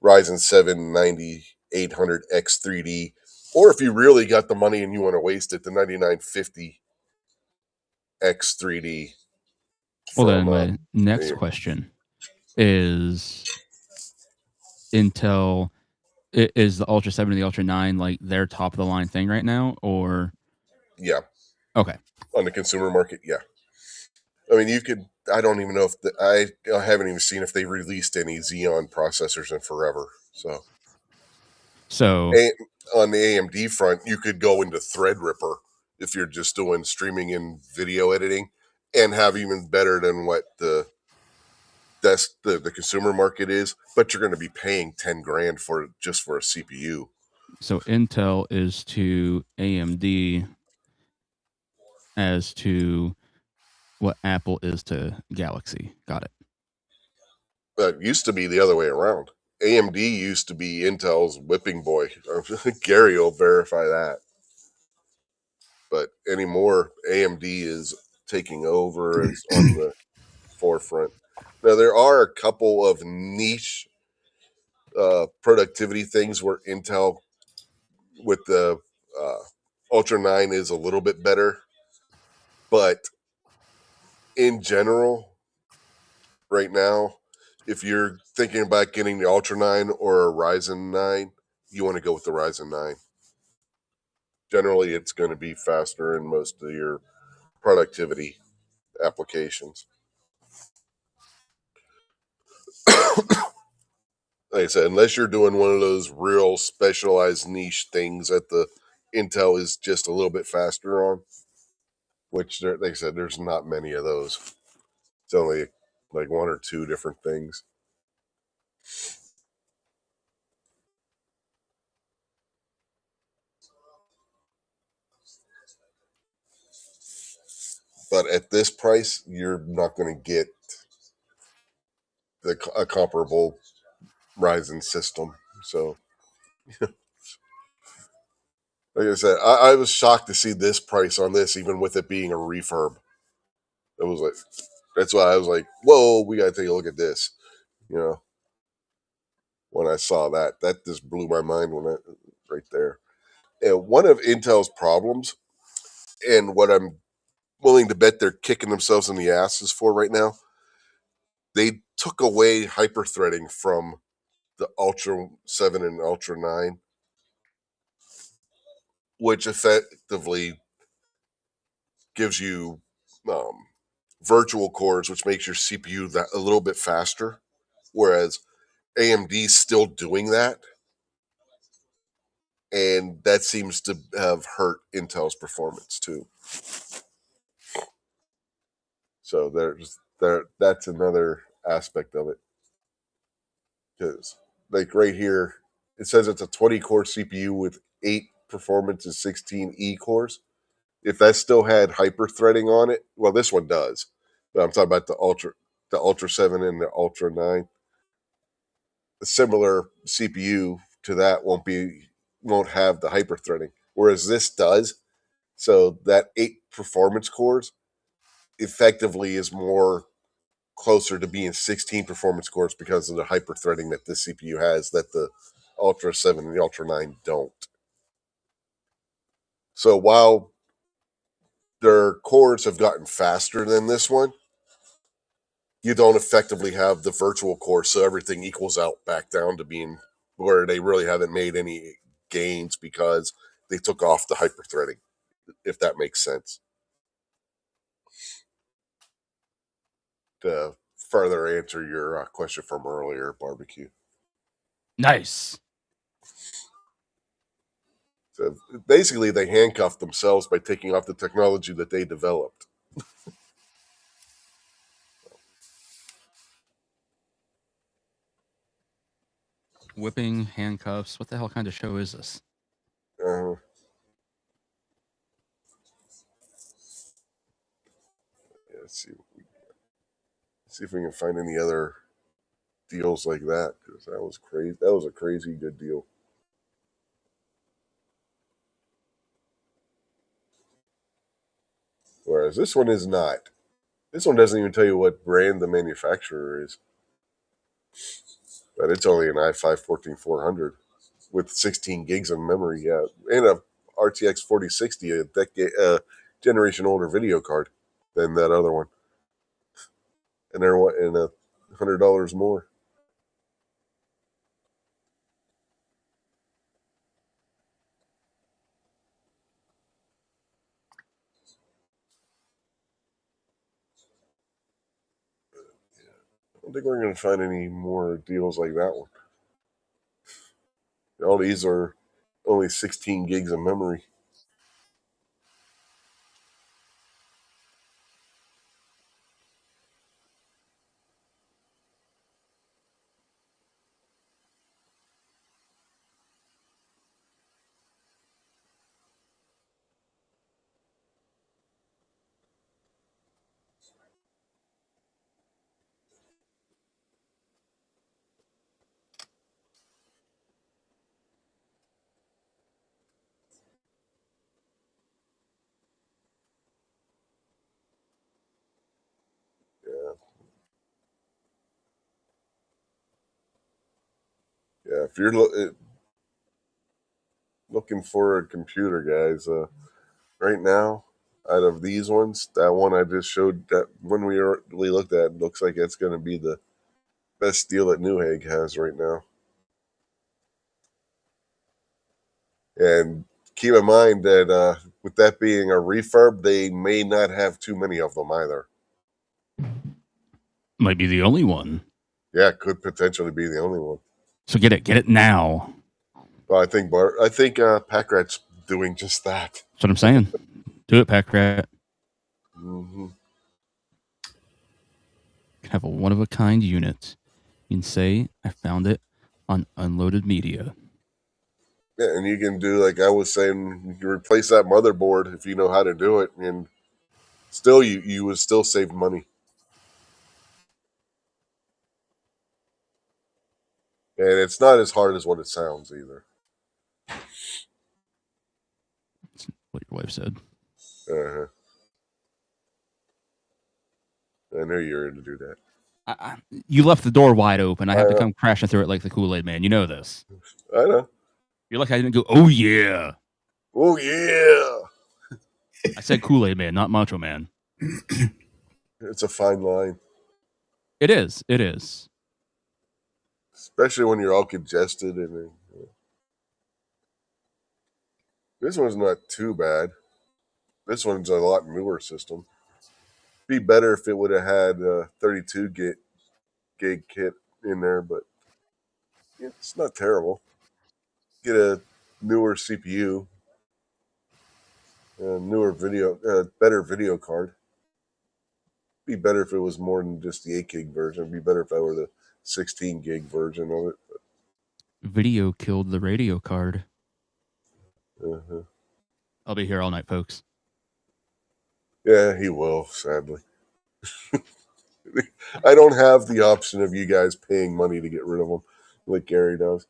Ryzen 7 9800X3D, or if you really got the money and you want to waste it, the 9950 X3D. Well, then my next question is Intel, is the Ultra 7 and the Ultra 9 like their top of the line thing right now, or? Yeah. Okay. On the consumer market, yeah. I mean, you could, I don't even know if, I haven't even seen if they released any Xeon processors in forever. So on the AMD front, you could go into Threadripper if you're just doing streaming and video editing and have even better than what the consumer market is, but you're going to be paying 10 grand just for a CPU. So Intel is to AMD as to what Apple is to Galaxy. Got it. It used to be the other way around. AMD used to be Intel's whipping boy. Gary will verify that. But anymore, AMD is taking over as on the forefront. Now, there are a couple of niche productivity things where Intel with the Ultra 9 is a little bit better. But in general, right now, if you're thinking about getting the Ultra 9 or a Ryzen 9, you want to go with the Ryzen 9. Generally, it's going to be faster in most of your productivity applications. Like I said, unless you're doing one of those real specialized niche things that the Intel is just a little bit faster on, which, like I said, there's not many of those. It's only like one or two different things. But at this price, you're not going to get a comparable Ryzen system. So, like I said, I was shocked to see this price on this, even with it being a refurb. It was like, that's why I was like, whoa, we got to take a look at this. You know, when I saw that just blew my mind right there. And one of Intel's problems, and what I'm willing to bet they're kicking themselves in the asses for right now, they took away hyperthreading from the Ultra 7 and Ultra 9, which effectively gives you virtual cores, which makes your CPU that a little bit faster, whereas AMD's still doing that, and that seems to have hurt Intel's performance too. So that's another aspect of it, because like right here, it says it's a 20-core CPU with 8 performance and 16 E cores. If that still had hyper-threading on it, well, this one does. But I'm talking about the Ultra 7 and the Ultra 9. A similar CPU to that won't have the hyper-threading, whereas this does. So that 8 performance cores effectively is more closer to being 16 performance cores because of the hyper-threading that this CPU has that the Ultra 7 and the Ultra 9 don't. So while their cores have gotten faster than this one, you don't effectively have the virtual core, so everything equals out back down to being where they really haven't made any gains because they took off the hyper-threading, if that makes sense. To further answer your question from earlier, barbecue. Nice. So basically, they handcuffed themselves by taking off the technology that they developed. Whipping, handcuffs. What the hell kind of show is this? Yeah, let's see. See if we can find any other deals like that, because that was crazy. That was a crazy good deal. Whereas this one is not. This one doesn't even tell you what brand the manufacturer is. But it's only an i5 14400 with 16 gigs of memory, yeah, and a RTX 4060, a generation older video card than that other one, and they're $100 more. I don't think we're going to find any more deals like that one. All these are only 16 gigs of memory. Yeah, yeah. If you're looking for a computer, guys, right now, out of these ones, that one I just showed, that when we looked at, looks like it's going to be the best deal that Newegg has right now. And keep in mind that with that being a refurb, they may not have too many of them either. Might be the only one. Yeah, could potentially be the only one. So get it now. Well, I think Pack Rat's doing just that. That's what I'm saying. Do it, Pack Rat. Mm-hmm. Have a one of a kind unit. You can say I found it on Unloaded Media. Yeah, and you can do, like I was saying, you can replace that motherboard if you know how to do it, and still you would still save money. And it's not as hard as what it sounds either. That's what your wife said. Uh-huh. I knew you were going to do that. You left the door wide open. I have to come crashing through it like the Kool-Aid Man. You know this. I know. You're lucky I didn't go, oh, yeah. Oh, yeah. I said Kool-Aid Man, not Macho Man. It's a fine line. It is. It is. Especially when you're all congested. And this one's not too bad. This one's a lot newer system. Be better if it would have had a 32 gig kit in there, but it's not terrible. Get a newer CPU, better video card. Be better if it was more than just the 8 gig version. It'd be better if that were the 16 gig version of it. But, video killed the radio card. uh-huh. I'll be here all night, folks. Yeah, he will, sadly. I don't have the option of you guys paying money to get rid of them like Gary does.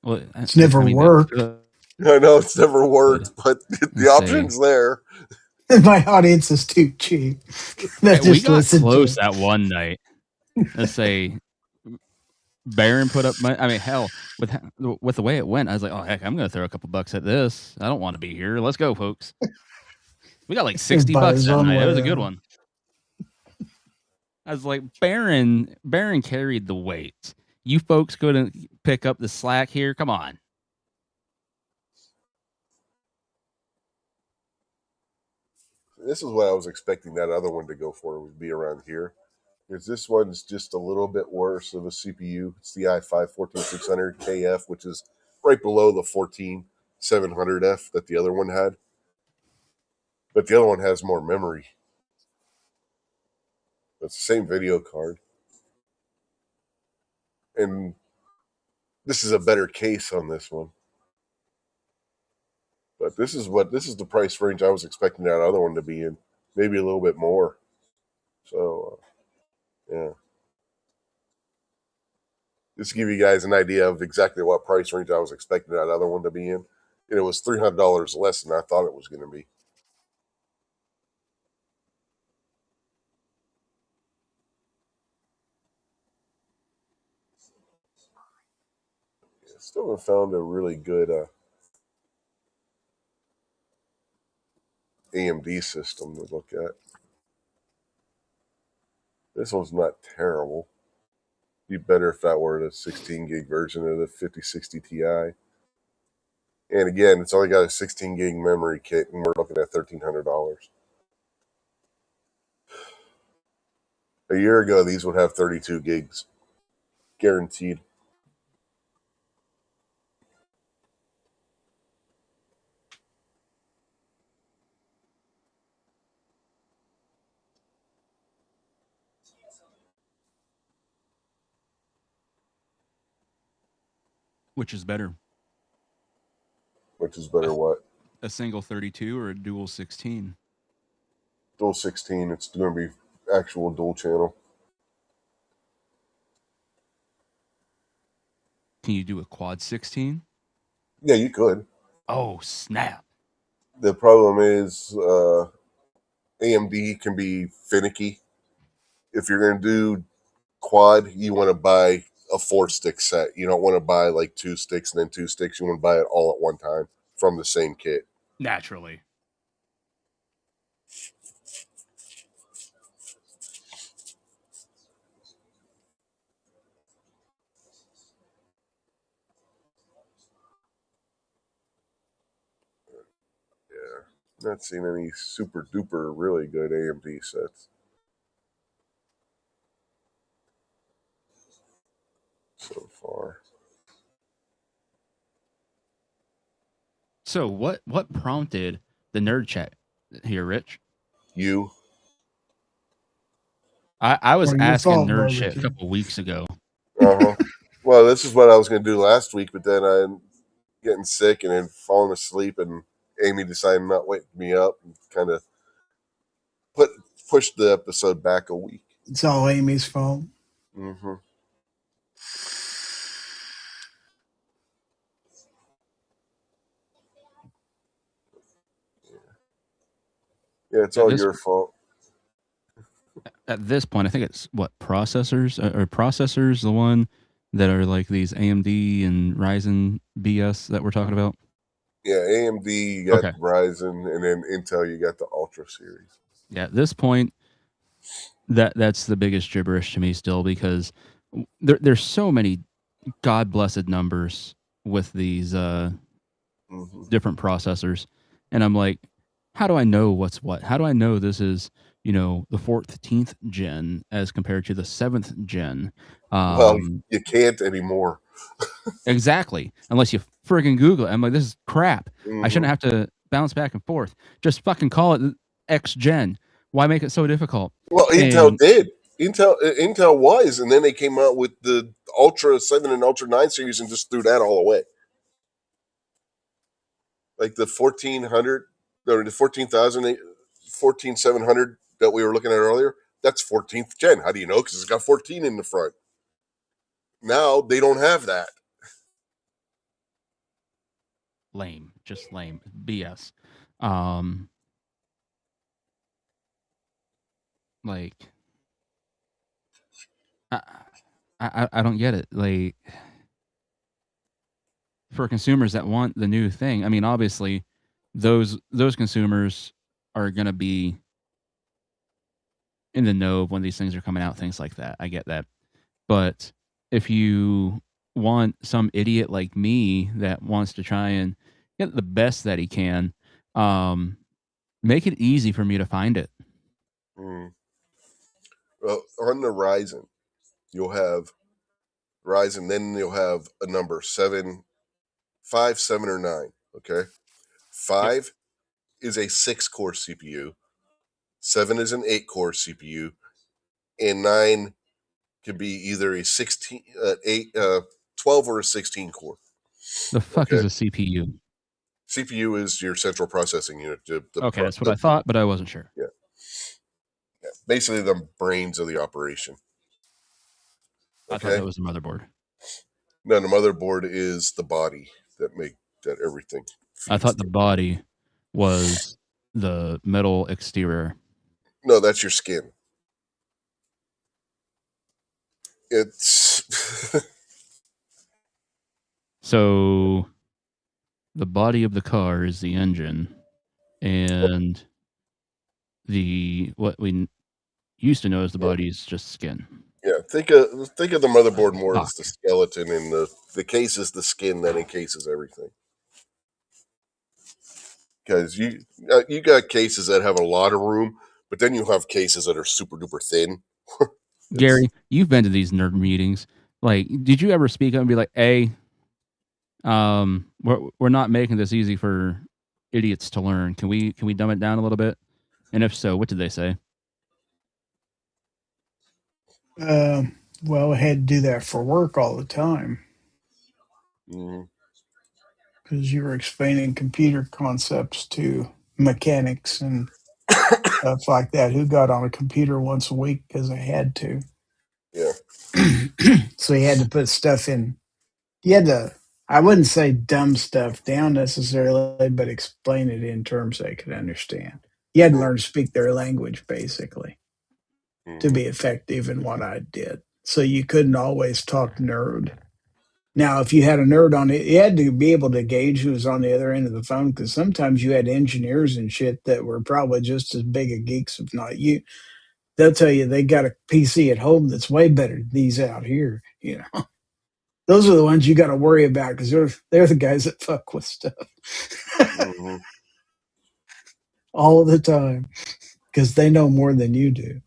Well, it's never worked. I know it's never worked, but the option's there. My audience is too cheap. We got close that one night. Let's say Baron put up money. I mean, hell, with the way it went, I was like, oh, heck, I'm going to throw a couple bucks at this. I don't want to be here. Let's go, folks. We got like 60 bucks that night. It was a good one. I was like, Baron carried the weight. You folks couldn't pick up the slack here. Come on. This is what I was expecting that other one to go for, would be around here. Because this one's just a little bit worse of a CPU. It's the i5 14600KF, which is right below the 14700F that the other one had. But the other one has more memory. It's the same video card. And this is a better case on this one. But this is the price range I was expecting that other one to be in. Maybe a little bit more. So, yeah. Just to give you guys an idea of exactly what price range I was expecting that other one to be in. And it was $300 less than I thought it was going to be. Still haven't found a really good AMD system to look at. This one's not terrible. Be better if that were the 16 gig version of the 5060 Ti. And again, it's only got a 16 gig memory kit, and we're looking at $1,300. A year ago, these would have 32 gigs, guaranteed. Which is better? Which is better what? A single 32 or a dual 16? Dual 16, it's going to be actual dual channel. Can you do a quad 16? Yeah, you could. Oh, snap. The problem is AMD can be finicky. If you're going to do quad, you want to buy a 4-stick set. You don't want to buy like 2 sticks and then 2 sticks. You want to buy it all at one time from the same kit. Naturally. Yeah. Not seen any super duper really good AMD sets so far. So what prompted the nerd chat here, Rich? You? I was Or your asking fault, nerd shit a barbecue. couple weeks ago. Uh-huh. Well, this is what I was going to do last week, but then I'm getting sick and then falling asleep, and Amy decided not wake me up and kind of pushed the episode back a week. It's all Amy's fault. Mm-hmm. Yeah, it's all your fault. At this point, I think it's what processors or processors, the one that are like these AMD and Ryzen BS that we're talking about. Yeah, AMD, you got Ryzen, and then Intel, you got the Ultra series. Yeah, at this point, that's the biggest gibberish to me still, because there's so many god blessed numbers with these different processors, and I'm like, how do I know what's what? How do I know this is, the 14th gen as compared to the 7th gen? Well, you can't anymore. Exactly. Unless you friggin' Google it. I'm like, this is crap. I shouldn't have to bounce back and forth. Just fucking call it X gen. Why make it so difficult? Well, Intel did. Intel was, and then they came out with the Ultra 7 and Ultra 9 series and just threw that all away. Like the 1400 or the 14,000, 14,700 that we were looking at earlier, that's 14th gen. How do you know? Because it's got 14 in the front. Now they don't have that. Lame. Just lame. BS. Like, I don't get it. Like, for consumers that want the new thing, I mean, obviously, those consumers are going to be in the know of when these things are coming out, things like that. I get that. But if you want some idiot like me that wants to try and get the best that he can, make it easy for me to find it. Well, on the Ryzen, you'll have Ryzen, then you'll have a number 7, 5, 7, or 9. Okay. 5 is a 6-core CPU. 7 is an 8-core CPU. And 9 can be either a 12 or a 16 core. The fuck is a CPU? CPU is your central processing unit. Okay, that's what I thought, but I wasn't sure. Yeah. Basically the brains of the operation. I thought that was the motherboard. No, the motherboard is the body that everything. I thought the body was the metal exterior. No, that's your skin. It's So the body of the car is the engine, and what we used to know as the body is just skin. Yeah, think of the motherboard more as the skeleton, and the case is the skin that encases everything. Because you got cases that have a lot of room, but then you have cases that are super duper thin. Gary, you've been to these nerd meetings. Like, did you ever speak up and be like, "Hey, we're not making this easy for idiots to learn. Can we dumb it down a little bit?" And if so, what did they say? Well, I had to do that for work all the time because you were explaining computer concepts to mechanics and stuff like that who got on a computer once a week because they had to. Yeah. So you had to put stuff in. You had to, I wouldn't say dumb stuff down necessarily, but explain it in terms they could understand. You had to learn to speak their language, basically, to be effective in what I did. So you couldn't always talk nerd. Now, if you had a nerd on it, you had to be able to gauge who was on the other end of the phone because sometimes you had engineers and shit that were probably just as big a geeks, if not you. They'll tell you they got a PC at home that's way better than these out here. You know, those are the ones you got to worry about because they're the guys that fuck with stuff all the time because they know more than you do.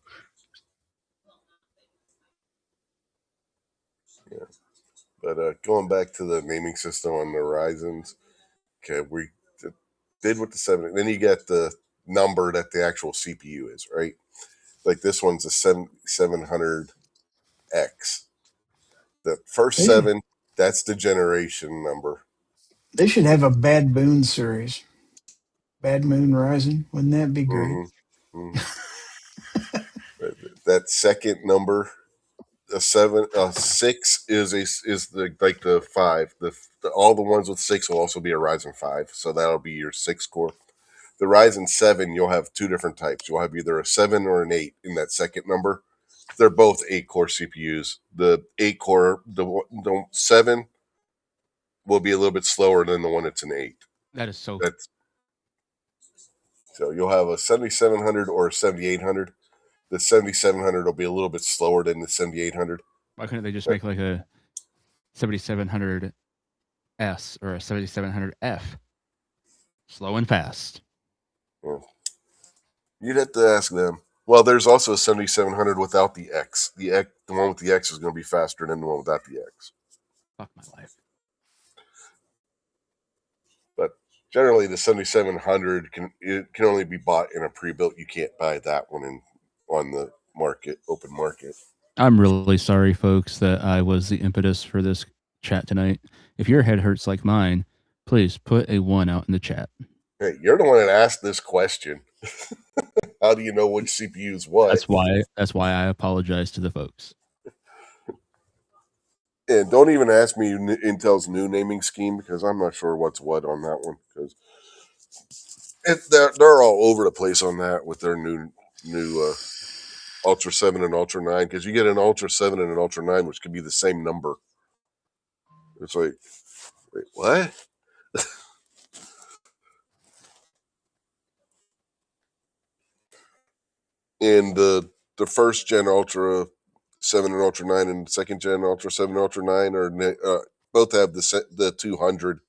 Yeah. But going back to the naming system on the Ryzens, okay, we did with the 7. Then you get the number that the actual CPU is, right? Like this one's a 7700X. The first 7, that's the generation number. They should have a Bad Moon series. Bad Moon Rising. Wouldn't that be great? That second number, a 6 is the 5. All the ones with 6 will also be a Ryzen 5, so that'll be your 6 core. The Ryzen 7, you'll have 2 different types. You'll have either a 7 or an 8 in that second number. They're both 8-core CPUs. The 8-core, the 7 will be a little bit slower than the one that's an 8. That is so. So you'll have a 7700 or a 7800. The 7700 will be a little bit slower than the 7800. Why couldn't they just make like a 7700S or a 7700F? Slow and fast. Yeah. You'd have to ask them. Well, there's also a 7700 without the X. The one with the X is going to be faster than the one without the X. Fuck my life. But generally, the 7700 can only be bought in a pre-built. You can't buy that one on the market, open market. I'm really sorry, folks, that I was the impetus for this chat tonight. If your head hurts like mine, please put a 1 out in the chat. Hey, you're the one that asked this question. How do you know which CPU is what? That's why I apologize to the folks. And don't even ask me Intel's new naming scheme because I'm not sure what's what on that one because they're all over the place on that with their new Ultra 7 and Ultra 9 because you get an Ultra 7 and an Ultra 9 which could be the same number. It's like, wait, what? And the first gen Ultra 7 and Ultra 9 and second gen Ultra 7 and Ultra 9 are both have the 200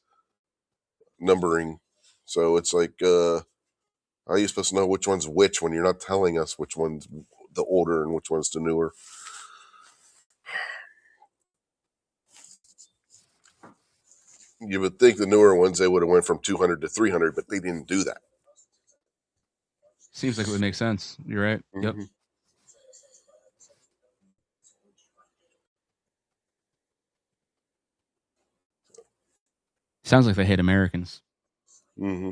numbering. So it's like, how are you supposed to know which one's which when you're not telling us which one's the older and which one's the newer? You would think the newer ones, they would have went from 200 to 300, but they didn't do that. Seems like it would make sense. You're right. Yep. Sounds like they hate Americans. Mm-hmm.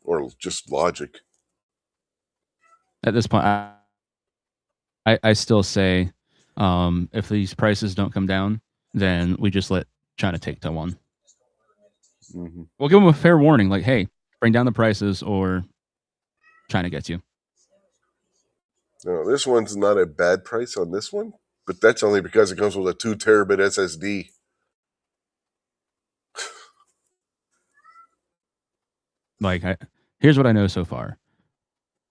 Or just logic. At this point, I still say, if these prices don't come down, then we just let China take Taiwan. Mm-hmm. We'll give them a fair warning, like, hey, bring down the prices or China gets you. No, this one's not a bad price on this one, but that's only because it comes with a 2 terabit SSD. Like, here's what I know so far.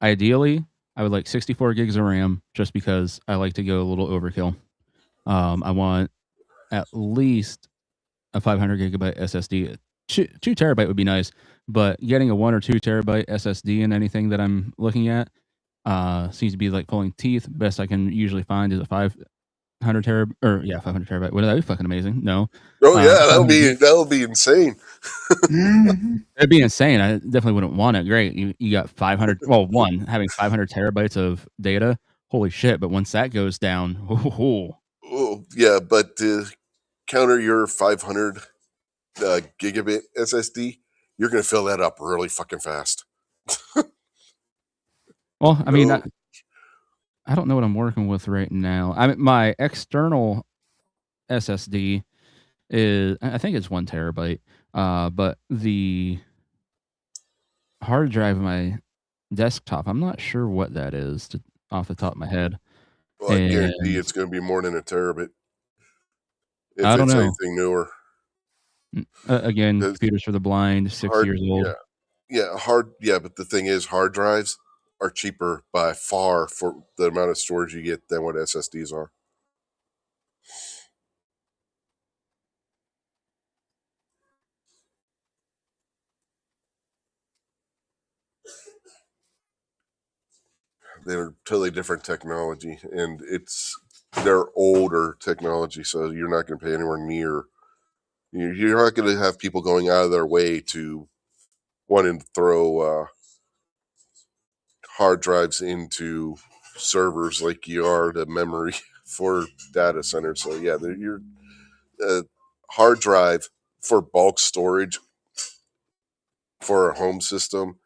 Ideally, I would like 64 gigs of RAM just because I like to go a little overkill. I want at least a 500 gigabyte SSD. 2 terabyte would be nice, but getting a 1 or 2 terabyte SSD in anything that I'm looking at seems to be like pulling teeth. Best I can usually find is a 500 terabyte, or 500 terabyte. Would that be fucking amazing? No. Oh yeah, 500 that'll be insane. Mm-hmm. It'd be insane. I definitely wouldn't want it. Great. You got 500. Well, having 500 terabytes of data. Holy shit. But once that goes down, Oh yeah, but to counter your 500 gigabit SSD, you're gonna fill that up really fucking fast. well, I mean, No. I don't know what I'm working with right now. I mean, my external SSD is, I think it's 1 terabyte. But the hard drive of my desktop, I'm not sure what that is off the top of my head. Well, I guarantee it's going to be more than a terabit. If I don't it's know. anything newer. Again, computers for the blind, 6 years old. Yeah, but the thing is, hard drives are cheaper by far for the amount of storage you get than what SSDs are. They're totally different technology, and they're older technology, so you're not going to pay anywhere near. You're not going to have people going out of their way to wanting to throw hard drives into servers like you are to memory for data centers. So yeah, your hard drive for bulk storage for a home system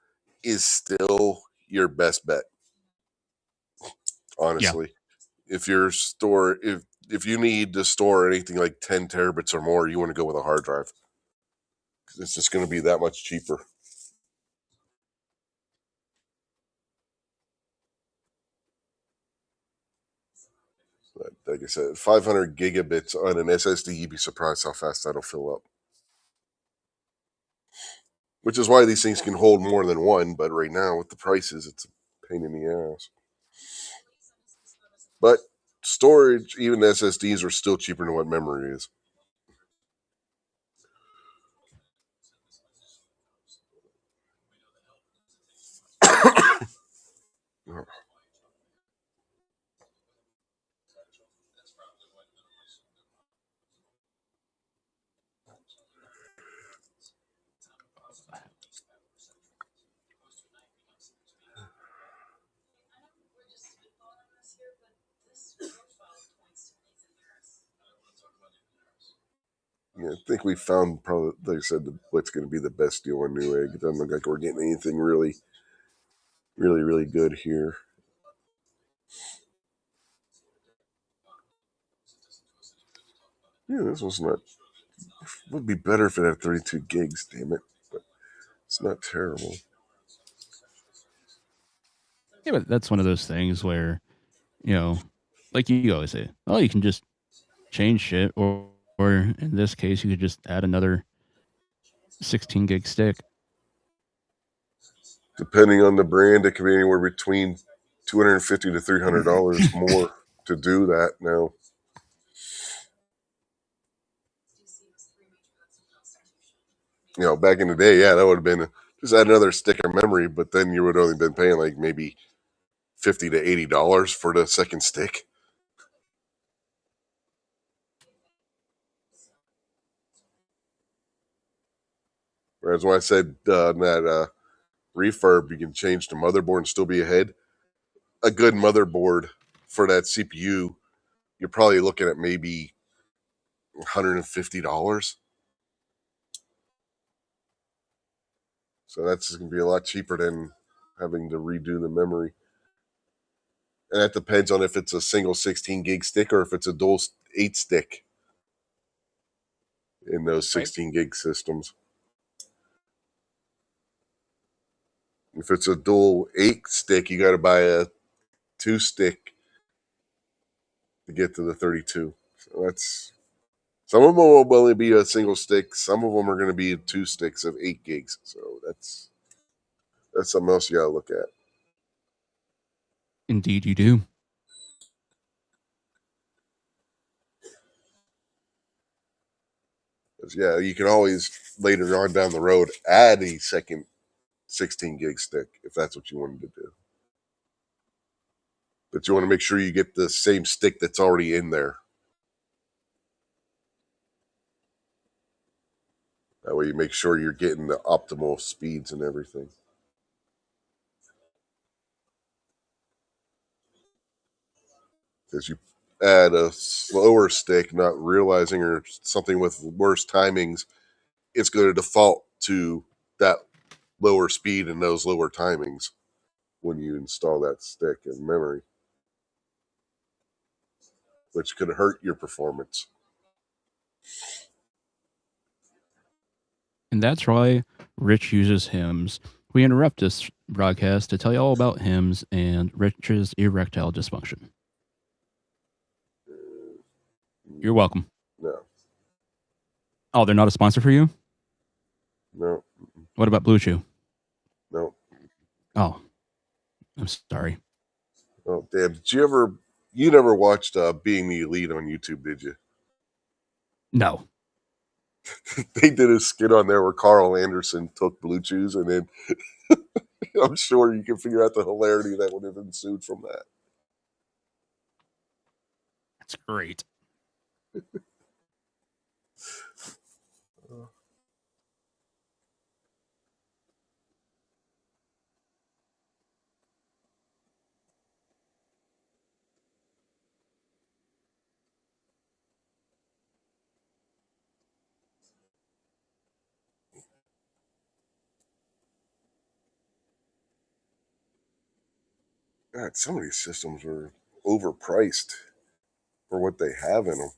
is still your best bet. Honestly, if you need to store anything like 10 terabits or more, you want to go with a hard drive. It's just going to be that much cheaper. But like I said, 500 gigabits on an SSD, you'd be surprised how fast that'll fill up. Which is why these things can hold more than one, but right now with the prices, it's a pain in the ass. But storage, even SSDs, are still cheaper than what memory is. Yeah, I think we found probably, like I said, what's going to be the best deal on Newegg. It doesn't look like we're getting anything really, really, really good here. Yeah, this one's not. It would be better if it had 32 gigs, damn it. But it's not terrible. Yeah, but that's one of those things where, like you always say, oh, you can just change shit, or in this case, you could just add another 16 gig stick. Depending on the brand, it could be anywhere between $250 to $300 more to do that now. Back in the day, yeah, that would have been just add another stick of memory, but then you would have only been paying like maybe $50 to $80 for the second stick. Whereas when I said that refurb, you can change the motherboard and still be ahead. A good motherboard for that CPU, you're probably looking at maybe $150. So that's going to be a lot cheaper than having to redo the memory. And that depends on if it's a single 16 gig stick or if it's a dual 8 stick in those 16 gig systems. If it's a dual 8 stick, you got to buy a 2 stick to get to the 32. So that's, some of them will only be a single stick. Some of them are going to be 2 sticks of 8 gigs. So that's something else you got to look at. Indeed, you do. Yeah, you can always later on down the road add a second 16 gig stick if that's what you wanted to do. But you want to make sure you get the same stick that's already in there. That way you make sure you're getting the optimal speeds and everything. Because you add a slower stick, not realizing, or something with worse timings, it's going to default to that lower speed and those lower timings when you install that stick in memory, which could hurt your performance. And that's why Rich uses HIMS. We interrupt this broadcast to tell you all about HIMS and Rich's erectile dysfunction. You're welcome. No. Oh, they're not a sponsor for you? No. What about Blue Chew? No. Oh, I'm sorry. Oh, damn. You never watched Being the Elite on YouTube, did you? No. They did a skit on there where Carl Anderson took Blue Chews, and then I'm sure you can figure out the hilarity that would have ensued from that. That's great. God, some of these systems are overpriced for what they have in them.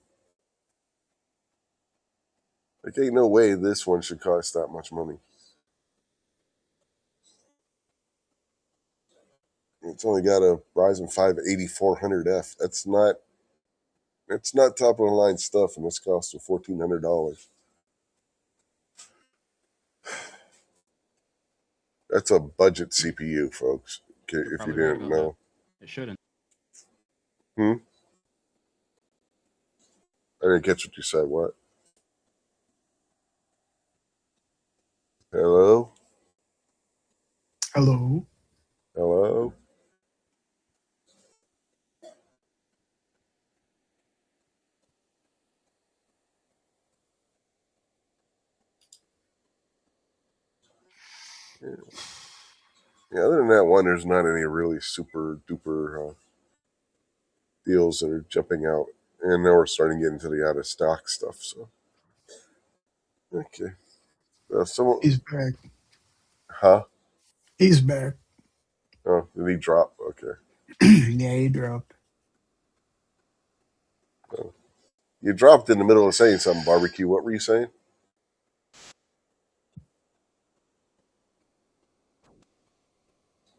Like, ain't no way this one should cost that much money. It's only got a Ryzen 5 8400F. It's not top of the line stuff, and it's costing $1,400. That's a budget CPU, folks. If you didn't know. It shouldn't. I didn't catch what you said. What? Hello? Hello. Hello? Yeah, other than that one, there's not any really super duper deals that are jumping out. And now we're starting to get into the out of stock stuff. So, okay. He's back. Huh? He's back. Oh, did he drop? Okay. Yeah, he dropped. Oh. You dropped in the middle of saying something, Barbecue. What were you saying?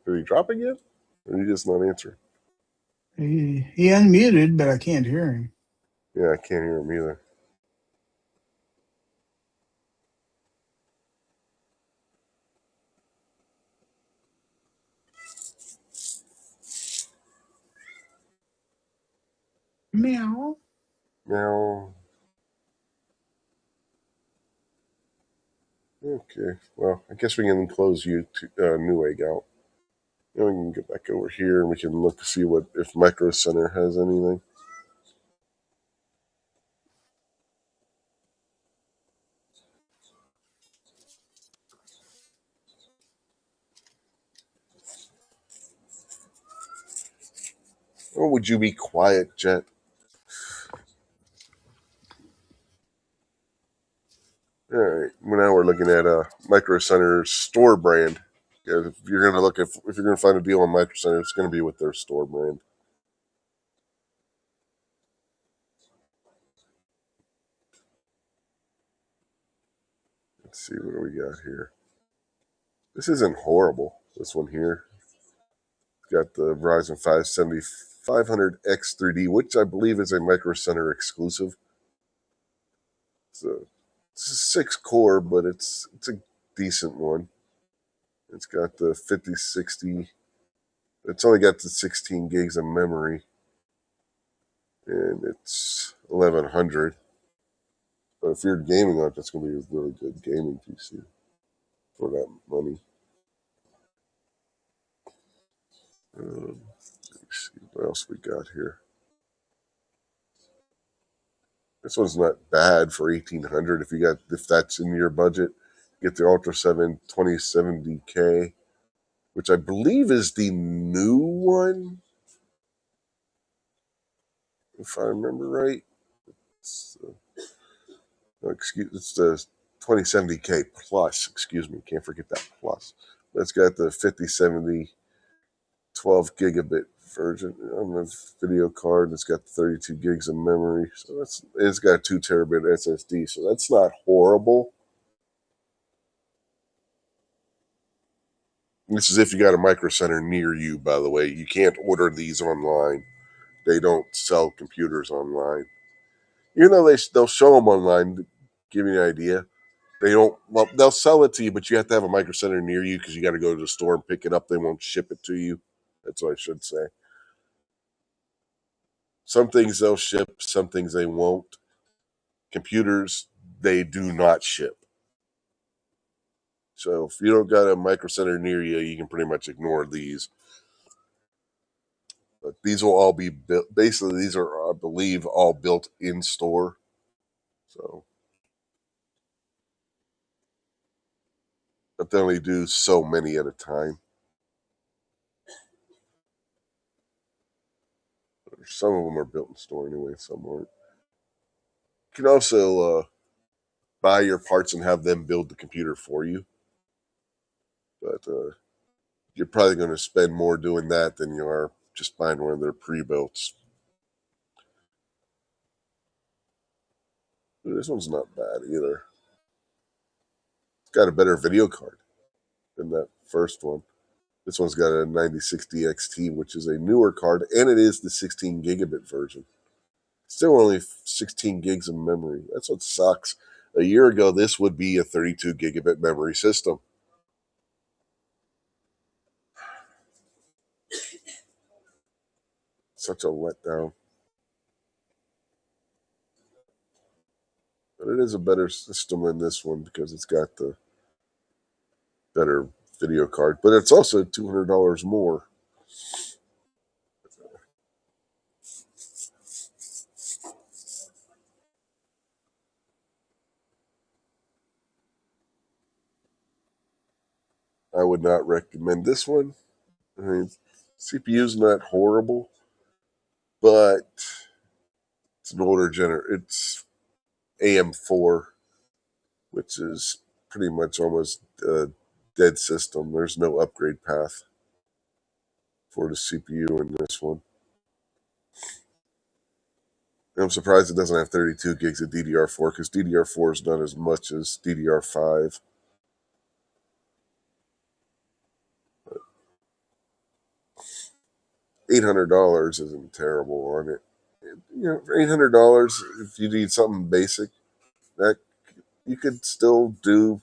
Did he drop again? Or did he just not answer? He unmuted, but I can't hear him. Yeah, I can't hear him either. Meow. Now, okay. Well, I guess we can close Newegg out. Then we can get back over here and we can look to see if Micro Center has anything. Or would you be quiet, Jet? All right. Well, now we're looking at Micro Center store brand. Yeah, if you're going to look at, if you're going to find a deal on Micro Center, it's going to be with their store brand. Let's see, what do we got here? This isn't horrible. This one here. It's got the Verizon 570 500X 3D, which I believe is a Micro Center exclusive. It's a 6-core, but it's a decent one. It's got the 5060. It's only got the 16 gigs of memory, and it's 1100. But if you're gaming on it, that's going to be a really good gaming PC for that money. Let me see what else we got here. This one's not bad for 1800 if that's in your budget. Get the Ultra 7 2070K, which I believe is the new one, if I remember right. It's the 2070K plus. Excuse me, can't forget that plus. It's got the 5070 12 gigabit version on the video card. It's got 32 gigs of memory, so it's got a 2 terabit SSD, so that's not horrible. This is if you got a Micro Center near you, by the way. You can't order these online. They don't sell computers online. Even though they'll show them online to give you an idea. They don't. Well, they'll sell it to you, but you have to have a Micro Center near you because you got to go to the store and pick it up. They won't ship it to you. That's what I should say. Some things they'll ship, some things they won't. Computers, they do not ship. So if you don't got a Micro Center near you, you can pretty much ignore these. But these will all be built. Basically, these are, I believe, all built in store. So, but they only do so many at a time. Some of them are built in store anyway, some aren't. You can also buy your parts and have them build the computer for you. But you're probably going to spend more doing that than you are just buying one of their pre-builts. This one's not bad either. It's got a better video card than that first one. This one's got a 9060 XT, which is a newer card, and it is the 16 gigabit version. Still only 16 gigs of memory. That's what sucks. A year ago, this would be a 32 gigabit memory system. Such a letdown. But it is a better system than this one because it's got the better video card. But it's also $200 more. I would not recommend this one. I mean, CPU's not horrible, but it's an older it's AM4, which is pretty much almost a dead system. There's no upgrade path for the CPU in this one. And I'm surprised it doesn't have 32 gigs of DDR4 because DDR4 is not as much as DDR5. $800 isn't terrible on it. For $800, if you need something basic, that you could still do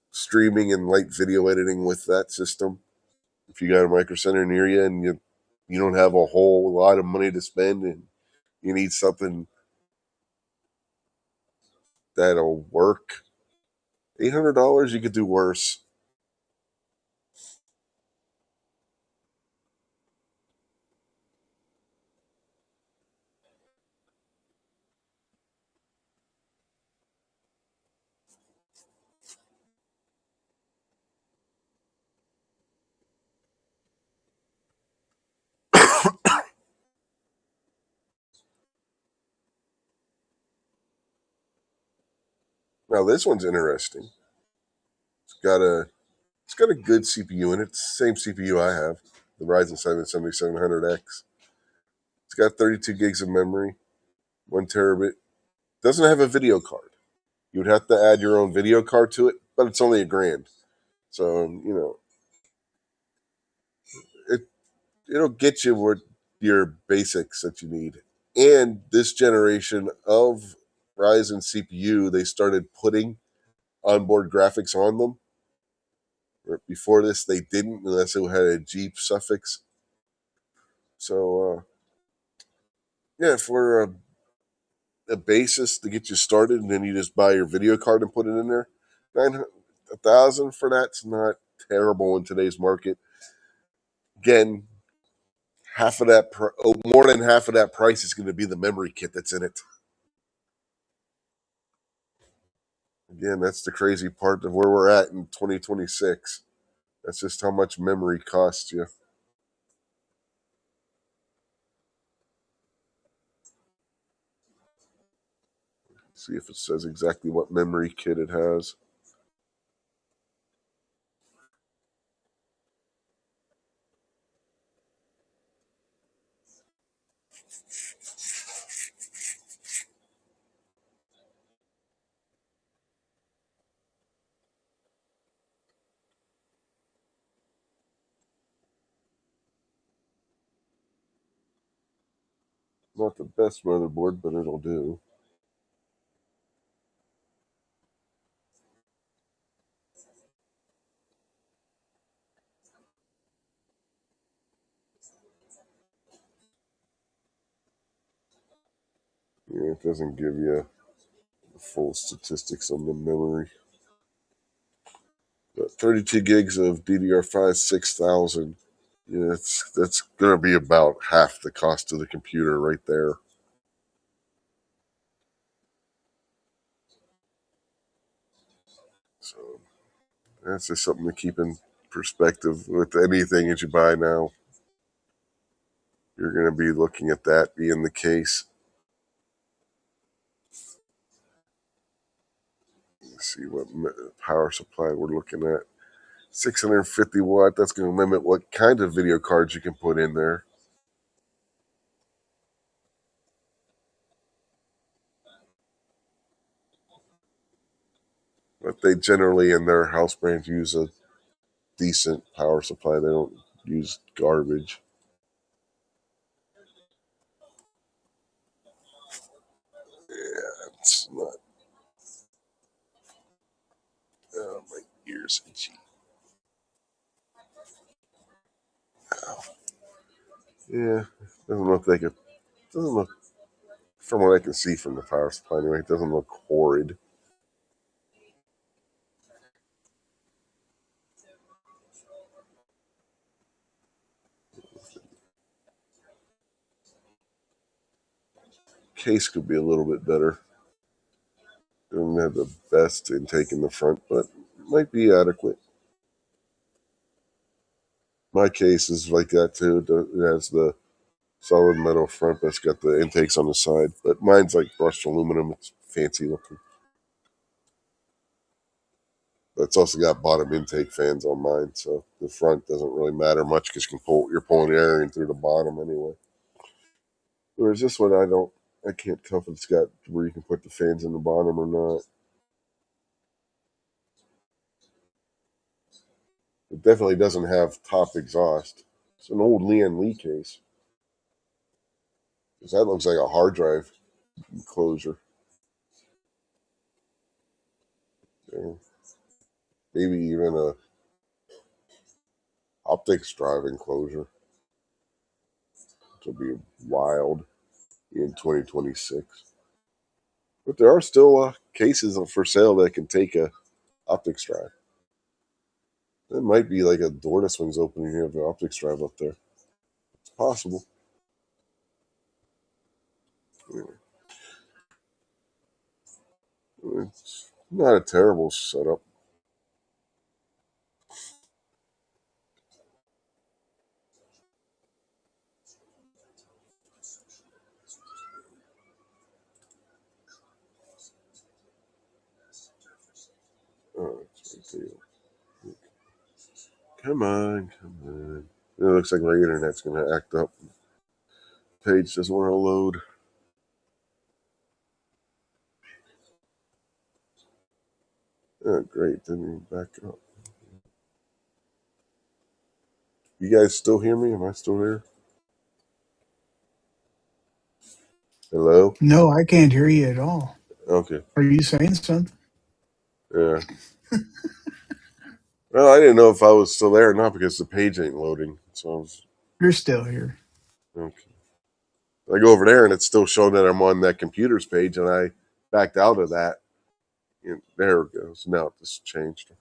streaming and light video editing with that system. If you got a Micro Center near you and you don't have a whole lot of money to spend and you need something that'll work, $800 you could do worse. Now this one's interesting. It's got a good CPU in it. It's the same CPU I have, the Ryzen 7 7700X. It's got 32 gigs of memory, 1 terabit. Doesn't have a video card. You would have to add your own video card to it, but it's only $1,000. So it it'll get you what your basics that you need. And this generation of Ryzen CPU, they started putting onboard graphics on them. Before this, they didn't, unless it had a G suffix. So, yeah, for a basis to get you started, and then you just buy your video card and put it in there, 1,000 for that's not terrible in today's market. Again, more than half of that price is going to be the memory kit that's in it. Again, that's the crazy part of where we're at in 2026. That's just how much memory costs you. See if it says exactly what memory kit it has. Not the best motherboard, but it'll do. Yeah, it doesn't give you the full statistics on the memory. But 32 gigs of DDR5 6000. Yeah, that's going to be about half the cost of the computer right there. So that's just something to keep in perspective with anything that you buy now. You're going to be looking at that being the case. Let's see what power supply we're looking at. 650 watt. That's going to limit what kind of video cards you can put in there. But they generally, in their house brands, use a decent power supply. They don't use garbage. Yeah, it's not. Oh, my ears itchy. Yeah, doesn't look like it. Doesn't look, from what I can see from the power supply anyway, it doesn't look horrid. Case could be a little bit better. Doesn't have the best intake in the front, but might be adequate. My case is like that too. It has the solid metal front, but it's got the intakes on the side. But mine's like brushed aluminum. It's fancy looking. But it's also got bottom intake fans on mine, so the front doesn't really matter much because you're pulling air in through the bottom anyway. Whereas this one, I can't tell if it's got where you can put the fans in the bottom or not. It definitely doesn't have top exhaust. It's an old Lian Li case. Because that looks like a hard drive enclosure. Yeah. Maybe even a optics drive enclosure, which will be wild in 2026. But there are still cases for sale that can take a optics drive. It might be like a door that swings open and you have an optics drive up there. It's possible. Anyway, it's not a terrible setup. Oh, it's right there. Come on. It looks like my internet's going to act up. Page doesn't want to load. Oh, great. Didn't even back up. You guys still hear me? Am I still here? Hello? No, I can't hear you at all. Okay. Are you saying something? Yeah. Well, I didn't know if I was still there or not because the page ain't loading. So I was You're still here. okay. I go over there and it's still showing that I'm on that computer's page, and I backed out of that. And there it goes. Now it just changed.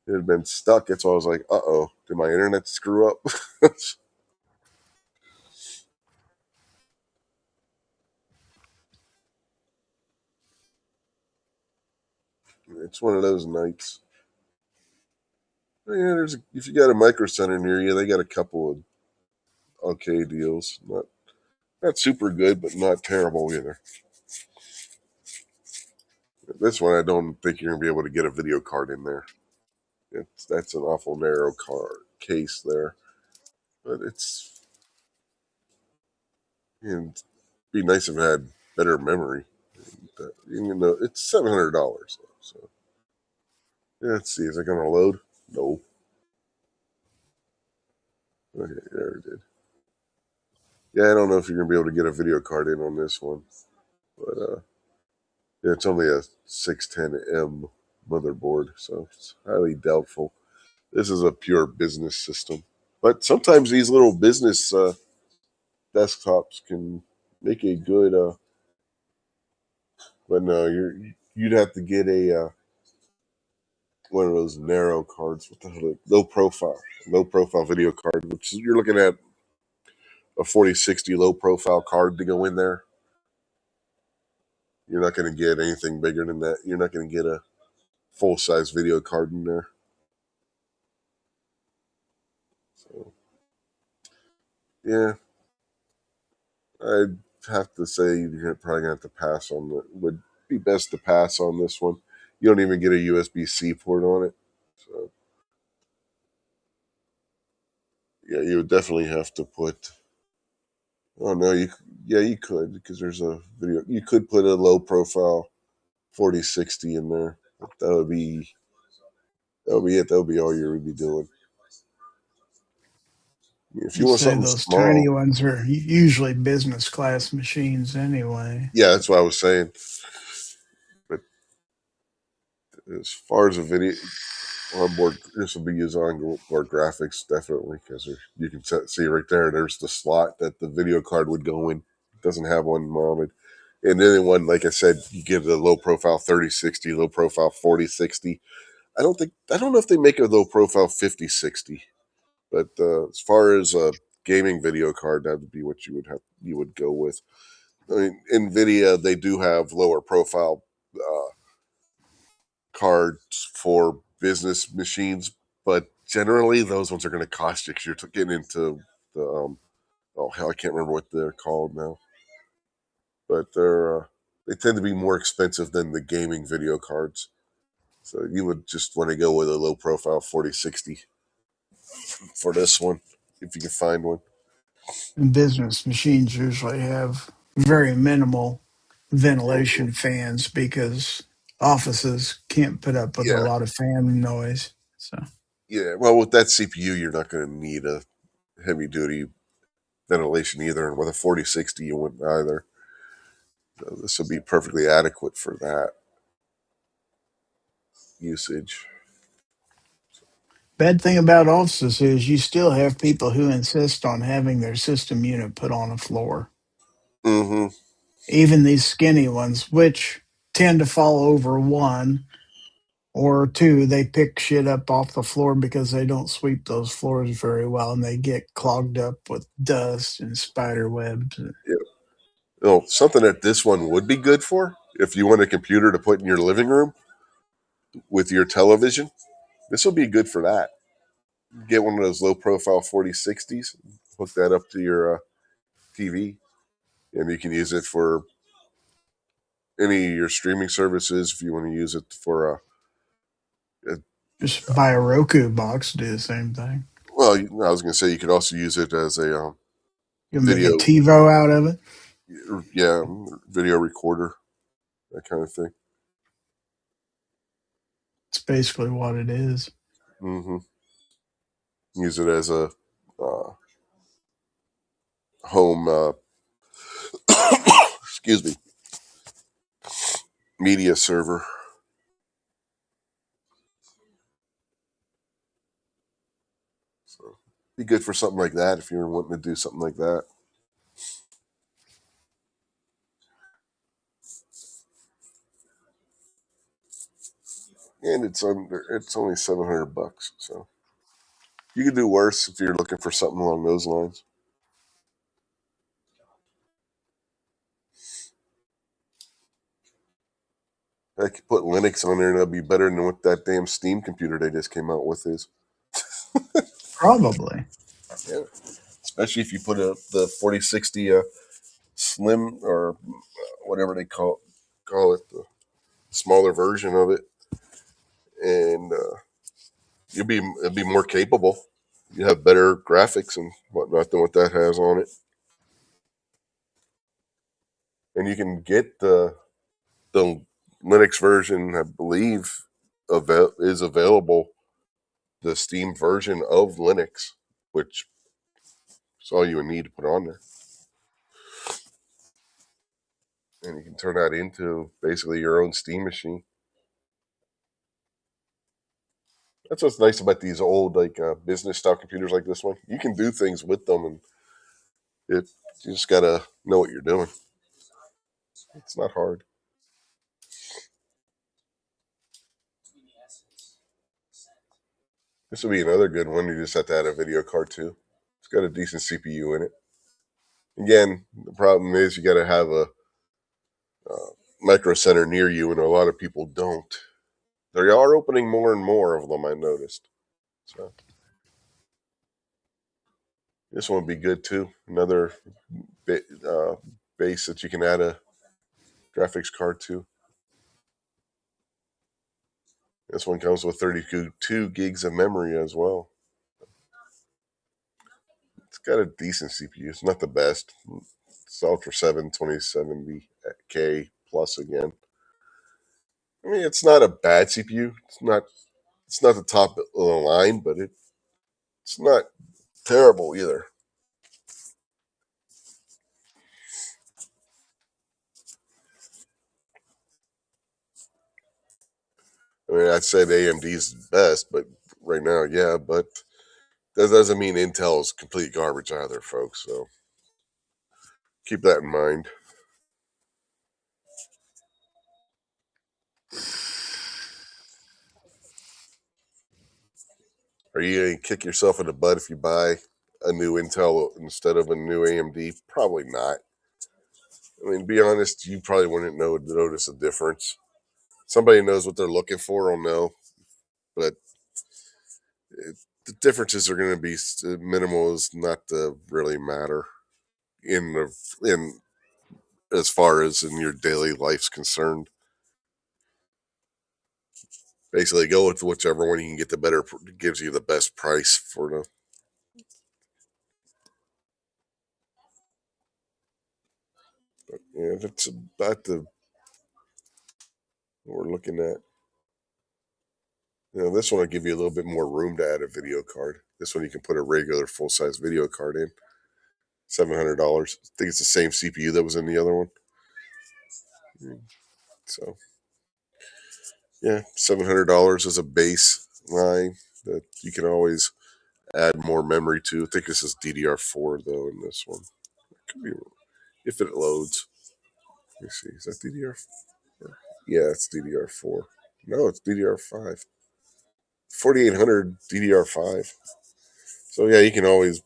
It had been stuck. That's why I was like, "Uh-oh, did my internet screw up?" It's one of those nights. Yeah, if you got a Micro Center near you, they got a couple of okay deals. Not super good, but not terrible either. This one, I don't think you're gonna be able to get a video card in there. That's an awful narrow case there, but it'd be nice if it had better memory. Even though it's $700, so yeah, let's see. Is it gonna load? No. Okay, there it did. Yeah, I don't know if you're gonna be able to get a video card in on this one, but yeah, it's only a 610M motherboard, so it's highly doubtful. This is a pure business system, but sometimes these little business desktops can make a good. But no, you'd have to get a one of those narrow cards. What the hell? Low profile video card, which you're looking at a 4060 low profile card to go in there. You're not going to get anything bigger than that. You're not going to get a full size video card in there. So yeah, I'd have to say you're probably going to have to pass on the. Would be best to pass on this one. You don't even get a USB-C port on it. So yeah, you would definitely have to put. Oh no, you could because there's a video. You could put a low profile 4060 in there. That would be it. That would be all you would be doing. If you You want say something those tiny small, ones are usually business class machines anyway. yeah, that's what I was saying. But as far as a video onboard, this will be used on board graphics definitely because you can see right there. There's the slot that the video card would go in. It doesn't have one mounted. And then one, like I said, you get a low profile 3060, low profile 4060. I don't know if they make a low profile 5060, but as far as a gaming video card, that would be what you would go with. I mean, Nvidia, they do have lower profile cards for business machines, but generally those ones are going to cost you because you're getting into the oh hell, I can't remember what they're called now, but they tend to be more expensive than the gaming video cards. So you would just want to go with a low profile 4060 for this one if you can find one. And business machines usually have very minimal Mhm. ventilation fans because offices can't put up with a Yeah, lot of fan noise. So yeah. Well, with that CPU, you're not going to need a heavy duty ventilation either, and with a 4060, you wouldn't either. So this would be perfectly adequate for that usage. bad thing about offices is you still have people who insist on having their system unit put on a floor. Mm-hmm. Even these skinny ones, which tend to fall over one or two, they pick shit up off the floor because they don't sweep those floors very well and they get clogged up with dust and spider webs. Yeah. Well, something that this one would be good for if you want a computer to put in your living room with your television. This will be good for that. Get one of those low profile 4060s, hook that up to your TV, and you can use it for any of your streaming services. If you want to use it for Just buy a Roku box, do the same thing. Well, I was going to say you could also use it as a You can make a video, TiVo out of it. yeah, video recorder, that kind of thing. It's basically what it is. Mm-hmm. Use it as a home, excuse me, media server. So be good for something like that if you're wanting to do something like that. And it's only $700, so you could do worse if you're looking for something along those lines. I could put Linux on there and it'll be better than what that damn Steam computer they just came out with is. Probably. Yeah. Especially if you put the 4060 Slim or whatever they call it, the smaller version of it, and it'll be more capable. You have better graphics and whatnot than what that has on it, and you can get the Linux version, I believe, is available. The Steam version of Linux, which is all you would need to put on there. And you can turn that into basically your own Steam machine. That's what's nice about these old business style computers like this one. You can do things with them, and you just gotta know what you're doing. It's not hard. This will be another good one. You just have to add a video card too. It's got a decent CPU in it. Again, the problem is you got to have a micro center near you, and a lot of people don't. They are opening more and more of them, I noticed. So this one would be good too. Another base that you can add a graphics card to. This one comes with 32 gigs of memory as well. It's got a decent CPU. It's not the best. It's Ultra 7 2070K plus again. I mean, it's not a bad CPU. It's not the top of the line, but it's not terrible either. I mean, I'd say the AMD's best, but right now, yeah, but that doesn't mean Intel's complete garbage either, folks. So keep that in mind. Are you going to kick yourself in the butt if you buy a new Intel instead of a new AMD? Probably not. I mean, to be honest, you probably wouldn't notice a difference. Somebody knows what they're looking for will know, but the differences are going to be minimal, is not to really matter in as far as in your daily life's concerned. Basically, go with whichever one you can get the better, gives you the best price for the. But yeah, that's about what we're looking at. This one will give you a little bit more room to add a video card. This one you can put a regular full size video card in. $700. I think it's the same CPU that was in the other one. So yeah, $700 is a base line that you can always add more memory to. I think this is DDR4 though in this one. It could be if it loads. Let me see. Is that DDR4? Yeah, it's DDR4. No, it's DDR5. 4800 DDR5. So yeah, you can always.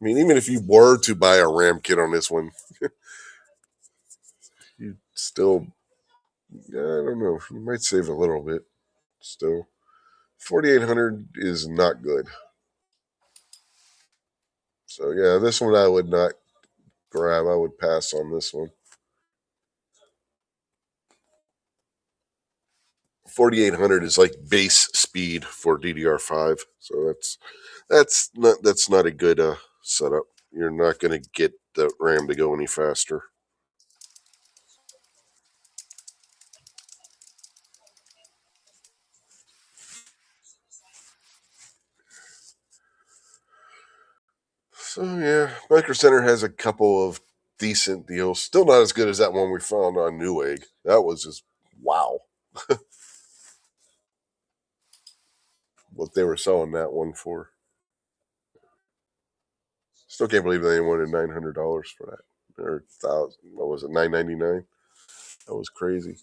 I mean, even if you were to buy a RAM kit on this one, you still. I don't know. You might save a little bit. Still, 4800 is not good. So yeah, this one I would not grab. I would pass on this one. 4800 is like base speed for DDR5, so that's not a good setup. You're not going to get the RAM to go any faster. So yeah, Micro Center has a couple of decent deals. Still not as good as that one we found on Newegg. That was just wow. What they were selling that one for. Still can't believe they wanted $900 for that. Or $1,000. What was it? $999. That was crazy.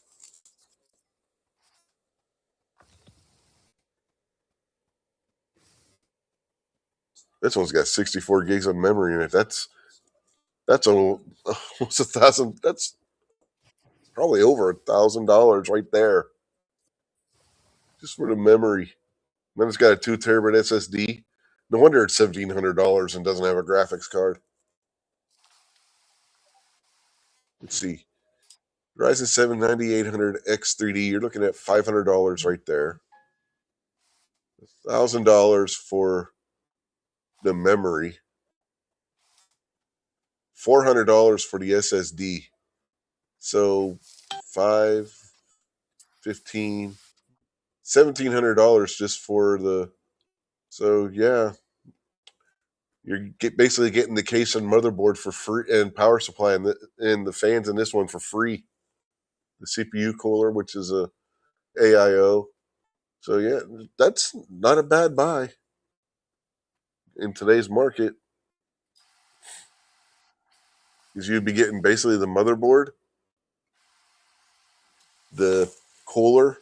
This one's got 64 gigs of memory in it. That's almost $1,000. That's probably over $1,000 right there, just for the memory. Then it's got a 2 terabyte SSD. No wonder it's $1,700 and doesn't have a graphics card. Let's see. Ryzen 7 9800X3D. You're looking at $500 right there. $1,000 for the memory. $400 for the SSD. So $15, $1,700 just for the. So yeah, you're basically getting the case and motherboard for free, and power supply, and the fans in this one for free. The CPU cooler, which is a AIO. So yeah, that's not a bad buy in today's market, because you'd be getting basically the motherboard, the cooler,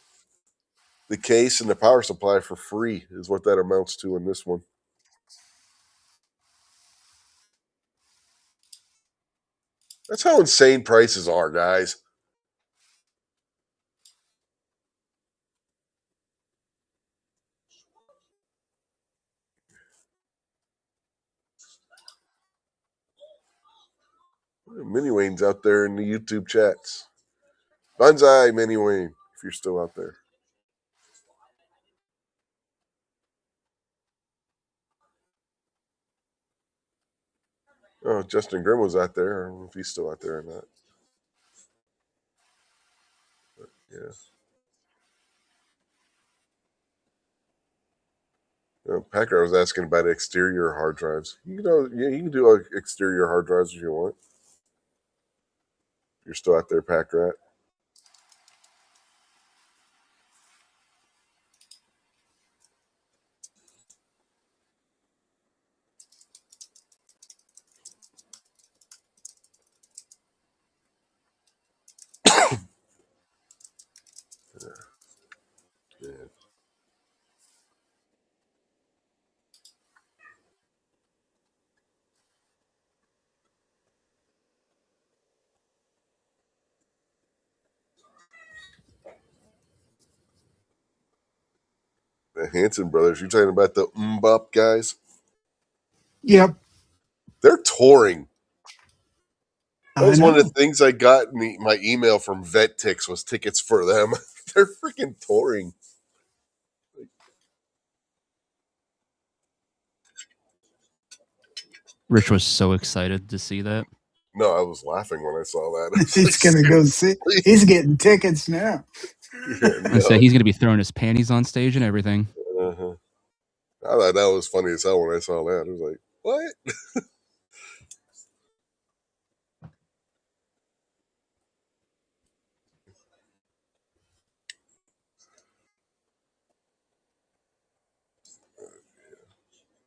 the case, and the power supply for free is what that amounts to in this one. That's how insane prices are, guys. Mini Wayne's out there in the YouTube chats. Banzai, Mini Wayne, if you're still out there. Oh, Justin Grimm was out there. I don't know if he's still out there or not. But, yeah. Packer was asking about exterior hard drives. You can do exterior hard drives if you want. You're still out there, Pack Rat. Yeah. The Hanson brothers. You're talking about the Mbop guys? Yep. They're touring. That was I one of know. the things I got in my email from VetTix was tickets for them. They're freaking touring. Rich was so excited to see that. No, I was laughing when I saw that. He's gonna go see. He's getting tickets now. Yeah, I say he's going to be throwing his panties on stage and everything. Uh-huh. I thought that was funny as hell when I saw that. I was like, what?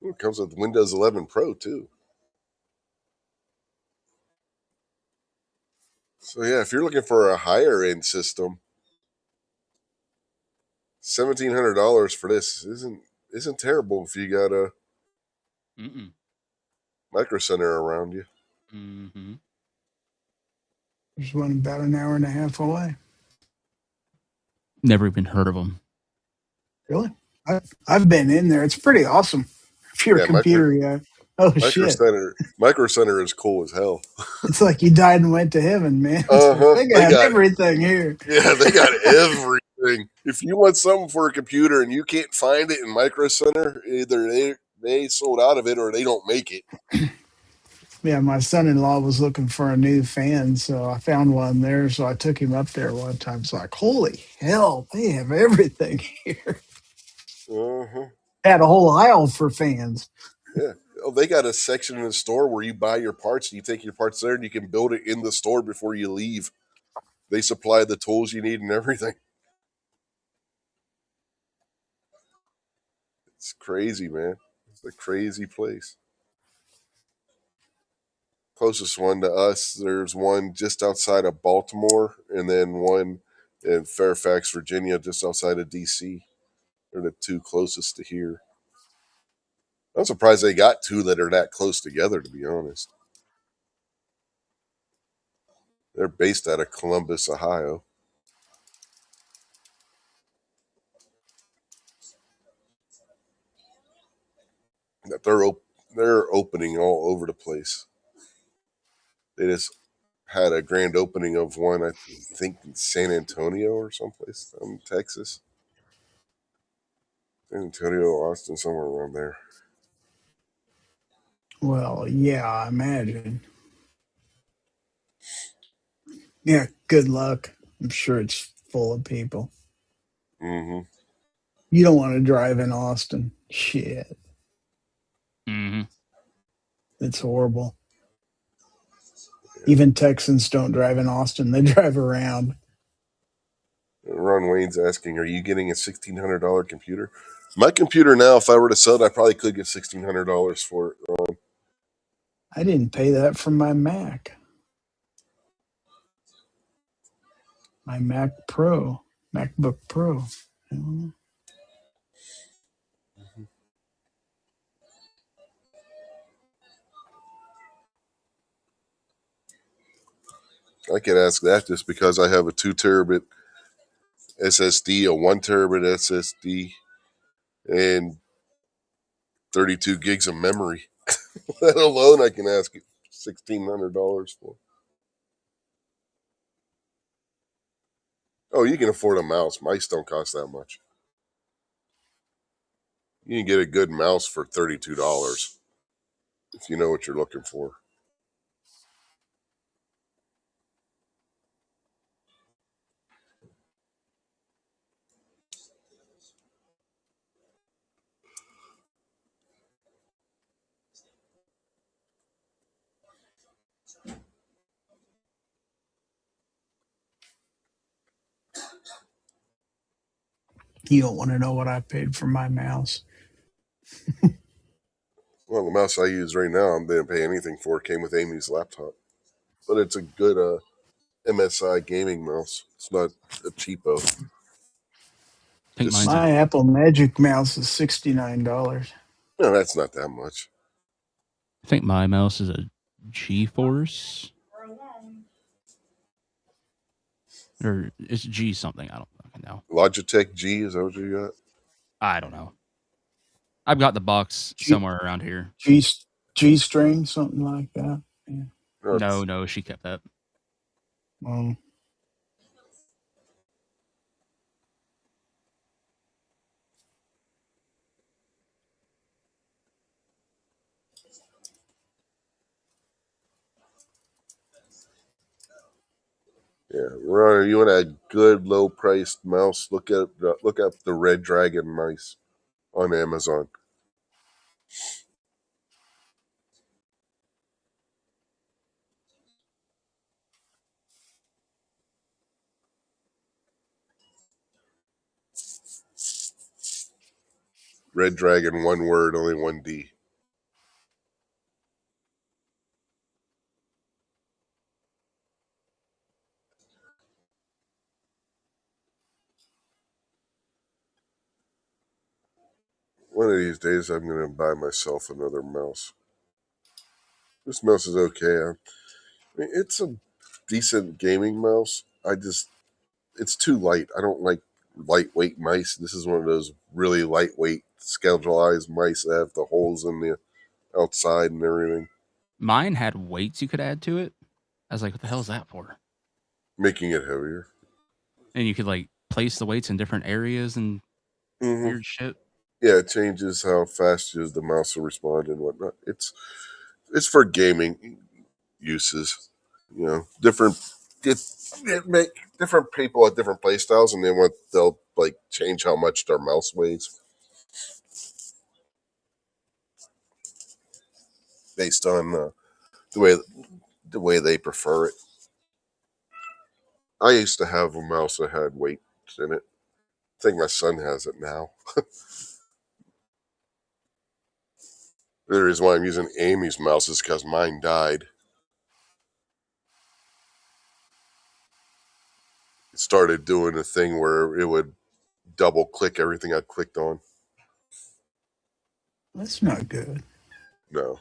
It comes with Windows 11 Pro, too. So, yeah, if you're looking for a higher-end system, $1,700 for this isn't terrible if you got a Micro Center around you. Mm-hmm. There's one about an hour and a half away. Never even heard of him. Really? I've been in there. It's pretty awesome. If you're a computer guy. Oh, shit. Micro Center is cool as hell. It's like you died and went to heaven, man. Uh-huh. They got everything here. Yeah, they got everything. thing. If you want something for a computer and you can't find it in Micro Center, either they sold out of it or they don't make it. Yeah, my son-in-law was looking for a new fan, so I found one there. So I took him up there one time. It's like, holy hell, they have everything here. Uh-huh. Had a whole aisle for fans. Yeah. Oh, they got a section in the store where you buy your parts and you take your parts there and you can build it in the store before you leave. They supply the tools you need and everything. It's crazy, man. It's a crazy place. Closest one to us, there's one just outside of Baltimore and then one in Fairfax, Virginia, just outside of DC. They're the two closest to here. I'm surprised they got two that are that close together, to be honest. They're based out of Columbus, Ohio. They're opening all over the place. They just had a grand opening of one, I think, in San Antonio or someplace in Texas. San Antonio, Austin, somewhere around there. Well, yeah, I imagine. Yeah, good luck. I'm sure it's full of people. Mm-hmm. You don't want to drive in Austin. Shit. Mm-hmm. It's horrible. Even Texans don't drive in Austin. They drive around. Ron Wayne's asking, are you getting a $1,600 computer? My computer now, if I were to sell it, I probably could get $1,600 for it, Ron. I didn't pay that for my Mac. My MacBook Pro. I could ask that just because I have a 2 terabit SSD, a 1 terabit SSD, and 32 gigs of memory. That alone, I can ask you $1,600 for. Oh, you can afford a mouse. Mice don't cost that much. You can get a good mouse for $32 if you know what you're looking for. You don't want to know what I paid for my mouse. Well, the mouse I use right now, I didn't pay anything for. It came with Amy's laptop. But it's a good MSI gaming mouse. It's not a cheapo. I think Just- mine's My Apple Magic Mouse is $69. No, that's not that much. I think my mouse is a GeForce or it's G something. I don't fucking know. Logitech G, is that what you got? I don't know. I've got the box somewhere around here. G string, something like that. Yeah. No, she kept that. Well, Yeah, Ron, you want a good low priced mouse? Look up the Red Dragon mice on Amazon. Red Dragon, one word, only one D. One of these days, I'm going to buy myself another mouse. This mouse is okay. I mean, it's a decent gaming mouse. It's too light. I don't like lightweight mice. This is one of those really lightweight, scheduleized mice that have the holes in the outside and everything, Mine had weights you could add to it. I was like, what the hell is that for? making it heavier. And you could like place the weights in different areas and weird shit? Yeah, it changes how fast the mouse will respond and whatnot. It's for gaming uses. You know, different people have different play styles, and they'll like change how much their mouse weighs based on the way they prefer it. I used to have a mouse that had weights in it. I think my son has it now. The reason why I'm using Amy's mouse is because mine died. It started doing a thing where it would double click everything I clicked on. That's not good. No.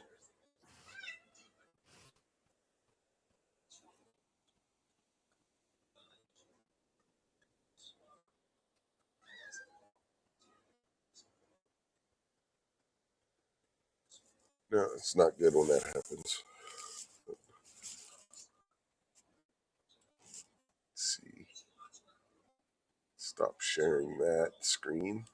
No, it's not good when that happens. Let's see. Stop sharing that screen.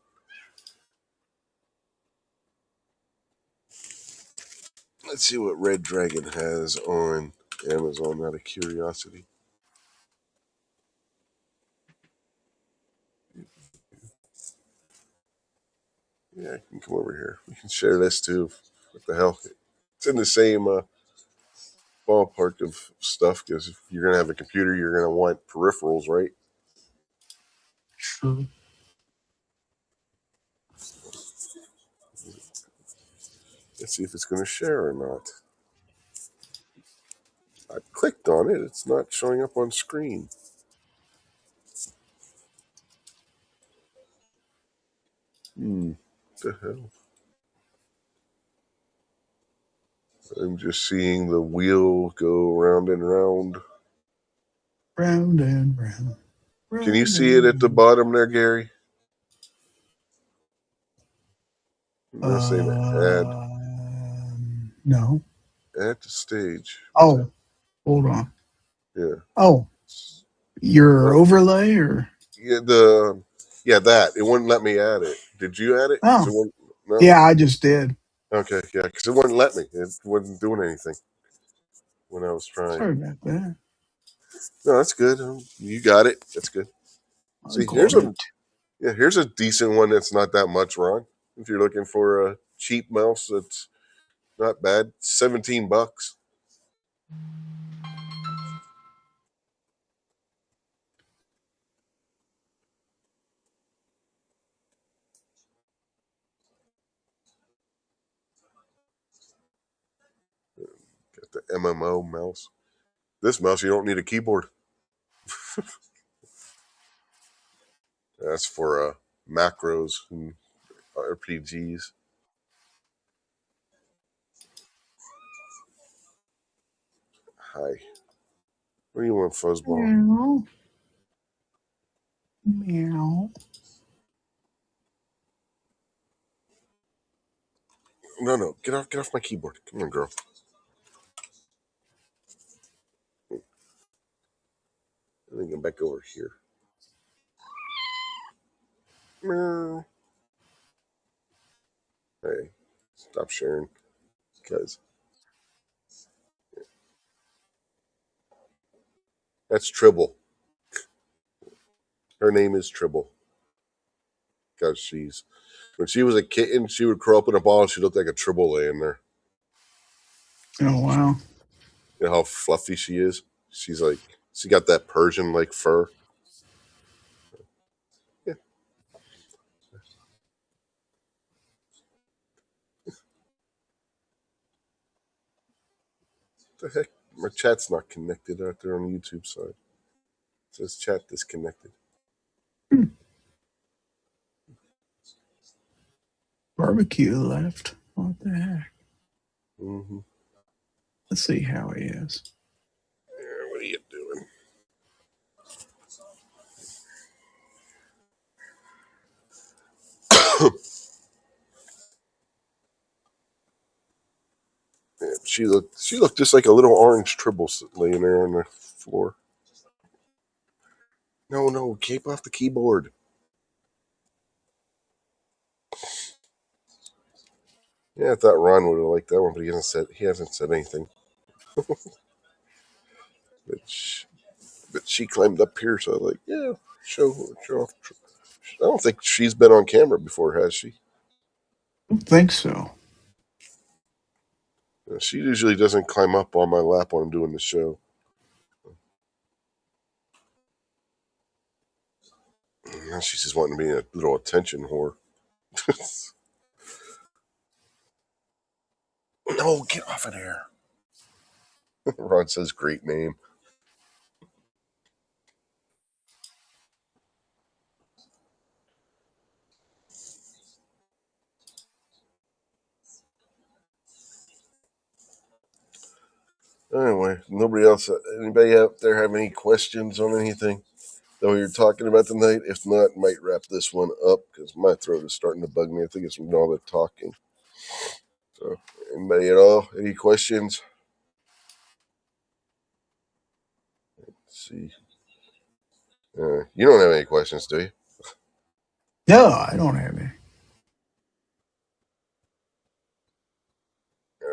Let's see what Red Dragon has on Amazon out of curiosity. Yeah, I can come over here. We can share this too. What the hell? It's in the same ballpark of stuff because if you're going to have a computer, you're going to want peripherals, right? True. Let's see if it's going to share or not. I clicked on it. It's not showing up on screen. What the hell? I'm just seeing the wheel go round and round. Round and round. Can you see it at the bottom there, Gary? I'm going to say No. add to stage. Oh, hold on. Yeah. Oh, your Oh, overlay or? yeah, that. It wouldn't let me add it. Did you add it? Oh, No? yeah, I just did. Okay, yeah, because it wouldn't let me. It wasn't doing anything when I was trying. Sorry about that. No, that's good. You got it. That's good. I See, got it. here's a decent one that's not that much wrong. If you're looking for a cheap mouse that's not bad, $17. Got the MMO mouse. This mouse, you don't need a keyboard. That's for macros and RPGs. Hi. What do you want, fuzzball? Meow. Meow. No. Get off my keyboard. Come on, girl. Let me get back over here. Meow. Hey, stop sharing. Because that's Tribble. Her name is Tribble. Because when she was a kitten, she would curl up in a ball and she looked like a Tribble laying there. Oh, wow. You know how fluffy she is? She got that Persian like fur. Yeah. What the heck? My chat's not connected out there on the YouTube side. It says chat disconnected. Barbecue left. What the heck? Mm-hmm. Let's see how he is. Yeah, what are you doing? Yeah, she looked just like a little orange Tribble laying there on the floor. No, keep off the keyboard. Yeah, I thought Ron would have liked that one, but he hasn't said anything. but she climbed up here, so I was like, yeah, show off. I don't think she's been on camera before, has she? I don't think so. She usually doesn't climb up on my lap when I'm doing the show. Now she's just wanting to be a little attention whore. No, get off of there. Ron says, great name. Anyway, anybody out there have any questions on anything that we were talking about tonight? If not, might wrap this one up because my throat is starting to bug me. I think it's from all the talking. So, anybody at all? Any questions? Let's see. You don't have any questions, do you? No, I don't have any.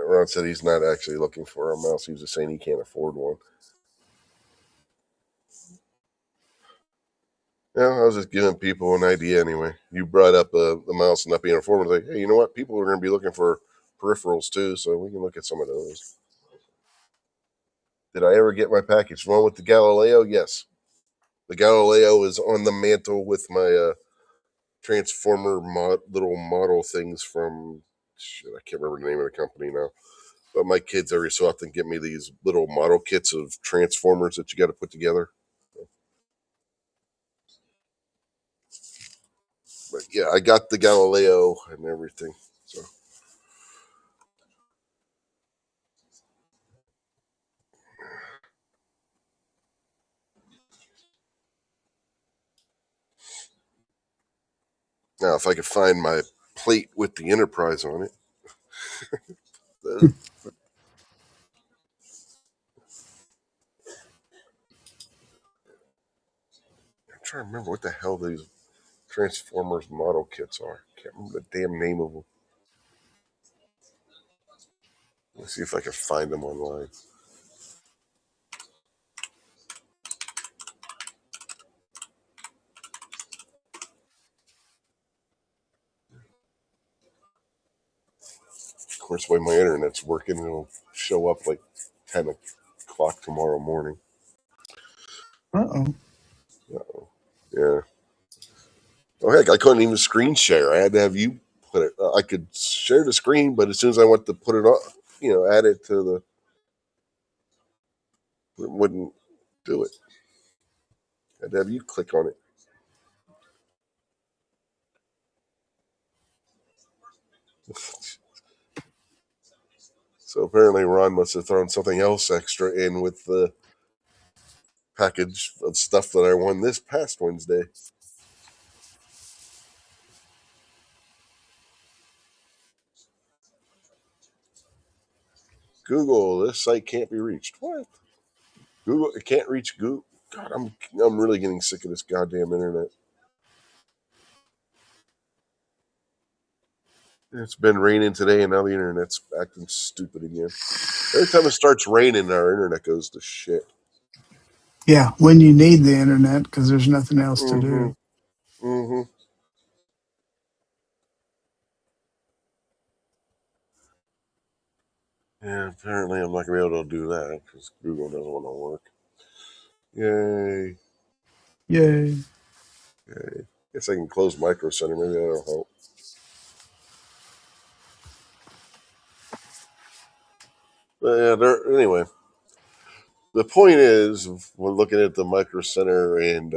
Ron said he's not actually looking for a mouse. He was just saying he can't afford one. Yeah, I was just giving people an idea anyway. You brought up the mouse not being affordable. Like, hey, you know what? People are going to be looking for peripherals too, so we can look at some of those. Did I ever get my package? One with the Galileo? Yes. The Galileo is on the mantle with my Transformer little model things from, I can't remember the name of the company now. But my kids every so often get me these little model kits of Transformers that you got to put together. But yeah, I got the Galileo and everything. So now, if I could find my plate with the Enterprise on it. I'm trying to remember what the hell these Transformers model kits are. Can't remember the damn name of them. Let's see if I can find them online. Of course, the way my internet's working, it'll show up like 10 o'clock tomorrow morning. Uh-oh. Yeah. Oh, heck, I couldn't even screen share. I had to have you put it. I could share the screen, but as soon as I went to put it on, add it to the, it wouldn't do it. I had to have you click on it. So apparently Ron must have thrown something else extra in with the package of stuff that I won this past Wednesday. Google, this site can't be reached. What? Google, it can't reach Google. God, I'm really getting sick of this goddamn internet. It's been raining today, and now the internet's acting stupid again. Every time it starts raining, our internet goes to shit. Yeah, when you need the internet because there's nothing else to do. Mm-hmm. Yeah, apparently I'm not going to be able to do that because Google doesn't want to work. Yay. Yay. Guess I can close Micro Center. Maybe that'll help. But yeah, anyway. The point is, when looking at the Micro Center and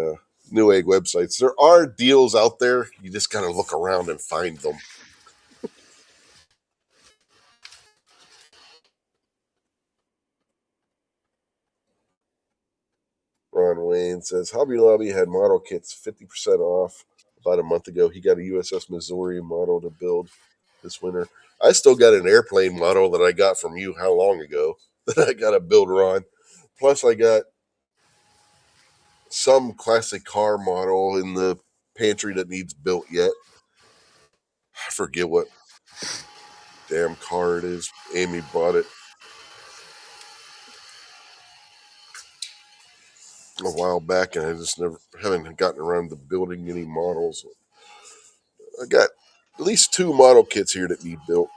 Newegg websites, there are deals out there. You just got to look around and find them. Ron Wayne says, Hobby Lobby had model kits 50% off about a month ago. He got a USS Missouri model to build this winter. I still got an airplane model that I got from you how long ago that I got to build, Ron. Plus, I got some classic car model in the pantry that needs built yet. I forget what damn car it is. Amy bought it a while back, and I just haven't gotten around to building any models. I got at least 2 model kits here that need built.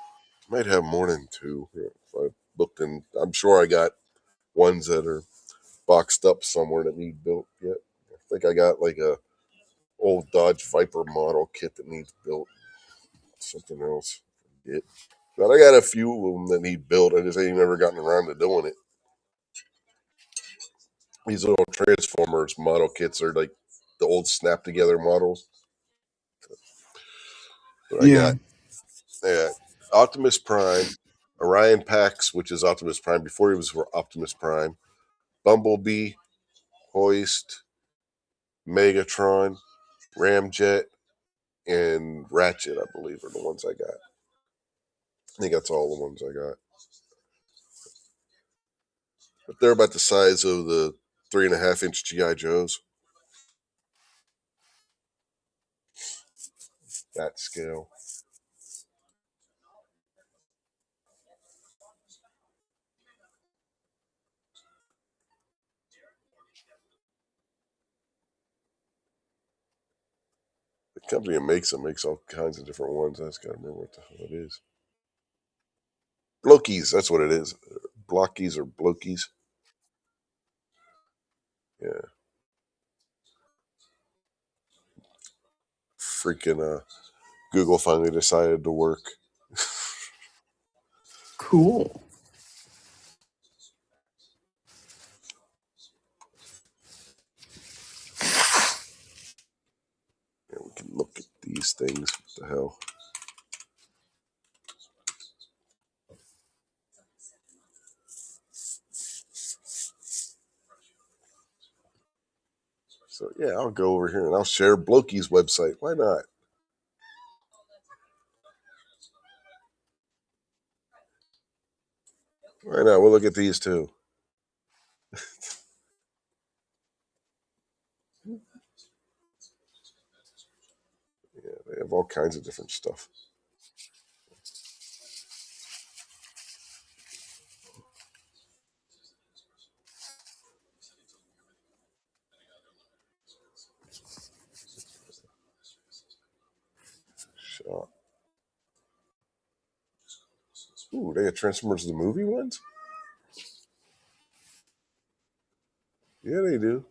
Might have more than 2. If I looked in, I'm sure I got ones that are boxed up somewhere that need built yet. I think I got like a old Dodge Viper model kit that needs built. Something else. Forget. But I got a few of them that need built. I just ain't never gotten around to doing it. These little Transformers model kits are like the old snap together models. But Yeah. I got Optimus Prime, Orion Pax, which is Optimus Prime before he was Optimus Prime, Bumblebee, Hoist, Megatron, Ramjet, and Ratchet, I believe, are the ones I got. I think that's all the ones I got. But they're about the size of the 3.5-inch G.I. Joes. That scale. The company that makes them makes all kinds of different ones. I just gotta remember what the hell it is. Blokies, that's what it is. Blockies or Blokies. Yeah. Freaking Google finally decided to work. Cool. Yeah, we can look at these things. What the hell? So yeah, I'll go over here and I'll share Bloki's website. Why not? Why not? We'll look at these too. Yeah, they have all kinds of different stuff. Shot. Ooh, they have Transformers the movie ones? Yeah, they do.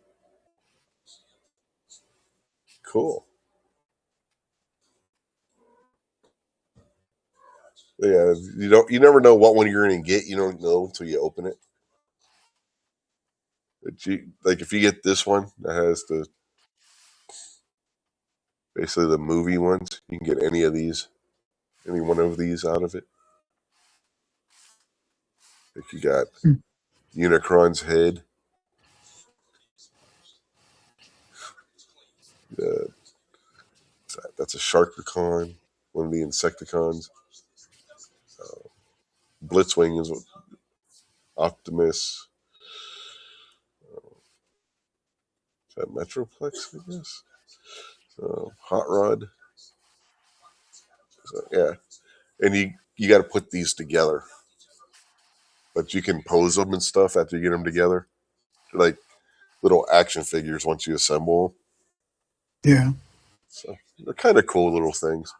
Cool. Yeah, you never know what one you're gonna get. You don't know until you open it. But like if you get this one that has basically the movie ones, you can get any one of these out of it. If you got Unicron's head, that's a Sharkicon, one of the Insecticons. Blitzwing is Optimus. Is that Metroplex, I guess? Hot Rod. So, yeah. And you got to put these together. But you can pose them and stuff after you get them together. They're like little action figures once you assemble them. Yeah. So they're kind of cool little things.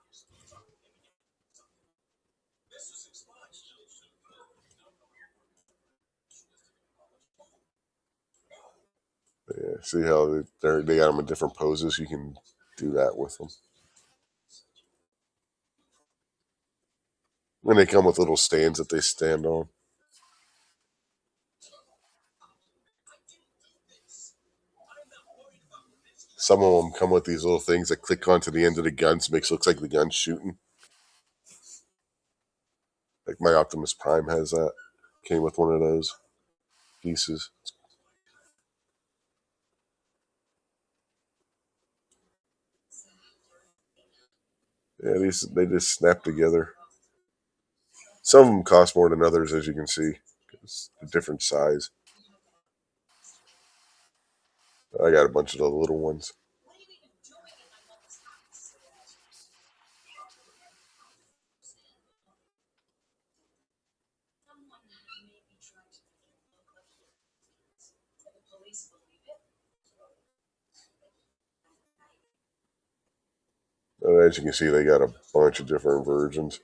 Yeah, see how they got them in different poses? You can do that with them. And they come with little stands that they stand on. Some of them come with these little things that click onto the end of the guns, makes it look like the gun's shooting. Like my Optimus Prime has that. Came with one of those pieces. Yeah, they just snap together. Some of them cost more than others, as you can see. It's a different size. I got a bunch of the little ones. As you can see, they got a bunch of different versions.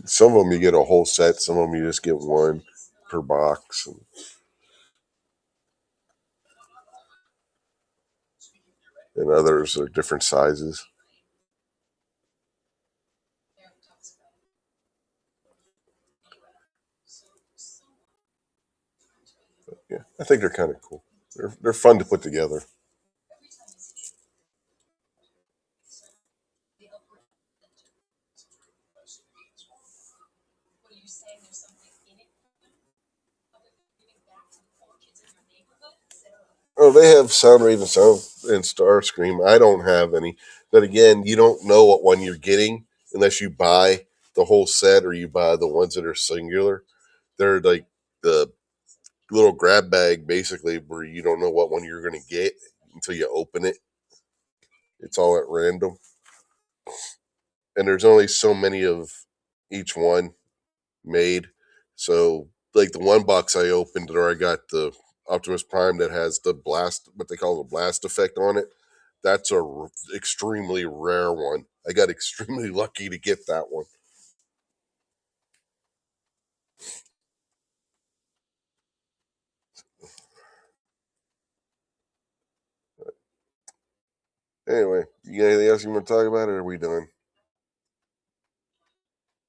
Some of them you get a whole set. Some of them you just get one per box. And others are different sizes. But yeah, I think they're kind of cool. They're fun to put together. Oh, they have Sound Raven Sound and Starscream. I don't have any. But again, you don't know what one you're getting unless you buy the whole set or you buy the ones that are singular. They're like the little grab bag, basically, where you don't know what one you're going to get until you open it. It's all at random. And there's only so many of each one made. So, like the one box I opened where I got the Optimus Prime that has the blast, what they call the blast effect on it. That's a extremely rare one. I got extremely lucky to get that one. Anyway, you got anything else you want to talk about, or are we done?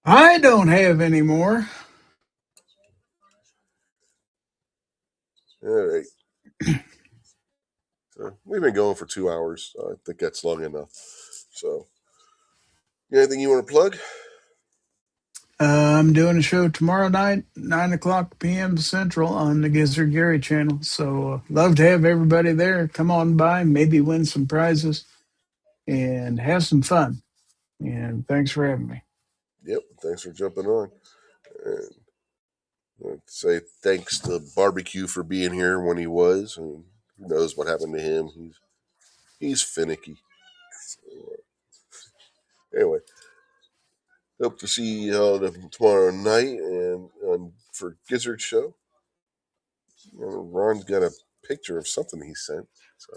I don't have any more. All right. So we've been going for 2 hours. So I think that's long enough. So, anything you want to plug? I'm doing a show tomorrow night, 9 o'clock p.m. Central on the Gizzard Gary channel. So love to have everybody there. Come on by, maybe win some prizes and have some fun. And thanks for having me. Yep. Thanks for jumping on. And I'd say thanks to Barbecue for being here when he was, and who knows what happened to him. He's finicky. So, anyway, hope to see you all tomorrow night and for Gizzard Show. Ron's got a picture of something he sent. So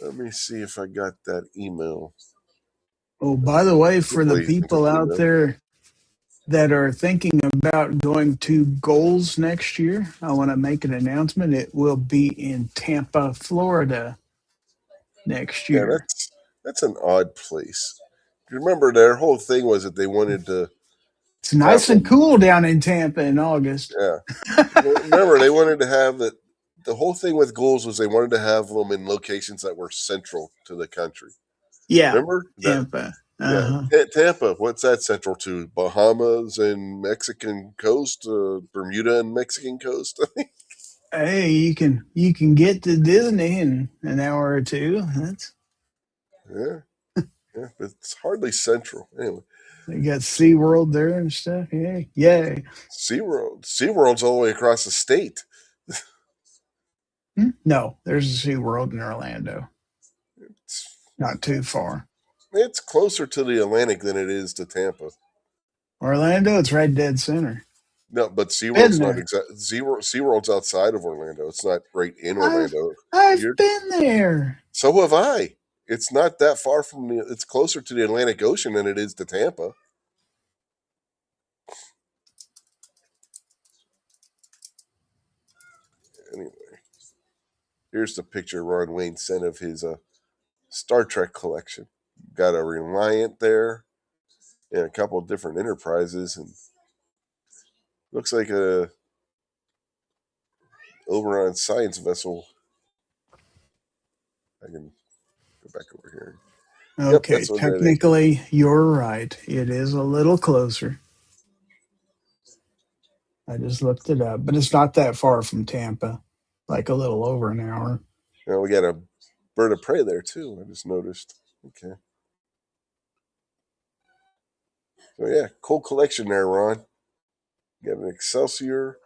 let me see if I got that email. Oh, by the way, for the Hopefully he sent an people out email. there that are thinking about going to Goals next year, I want to make an announcement. It will be in Tampa, Florida next Yeah, year. that's an odd place. Remember, their whole thing was that they wanted to It's have nice and them. cool down in Tampa in August. Yeah, remember they wanted to have that. The whole thing with goals was they wanted to have them in locations that were central to the country. Yeah, Remember that? Tampa. Yeah, Uh-huh. Tampa. What's that central to? Bahamas and Mexican coast, Bermuda and Mexican coast. Hey, you can get to Disney in an hour or two. That's Yeah, yeah, but it's hardly central. Anyway, they got SeaWorld there and stuff. Yay. Yay. SeaWorld's all the way across the state. No, there's a SeaWorld in Orlando. It's, Not too far. it's closer to the Atlantic than it is to Tampa. Orlando, it's right dead center. No, but Been SeaWorld's not there. exact. SeaWorld's outside of Orlando. It's not right in I've Orlando. I've You're been there. So have I. It's not that far from the. It's closer to the Atlantic Ocean than it is to Tampa. Anyway, here's the picture Ron Wayne sent of his Star Trek collection. Got a Reliant there, and a couple of different Enterprises, and looks like a over on Science Vessel. I can go back over here. Yep, Okay, that's what that is. technically you're right. It is a little closer. I just looked it up, but it's not that far from Tampa. Like a little over an hour. Now we got a Bird of Prey there too. I just noticed. Okay. So yeah, cool collection there, Ron. You got an Excelsior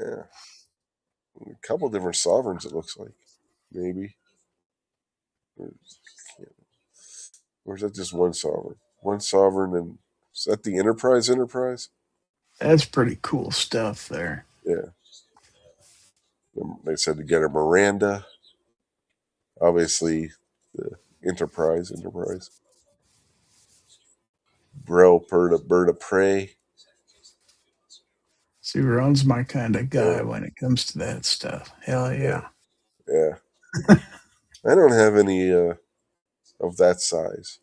Yeah. A couple different sovereigns, it looks like. Maybe. Or is that just one sovereign? One sovereign, and is that the Enterprise? That's pretty cool stuff there. Yeah. They said to get a Miranda. Obviously, the Enterprise. Bro, bird of prey. Suron's my kind of guy when it comes to that stuff. Hell yeah. Yeah. I don't have any of that size.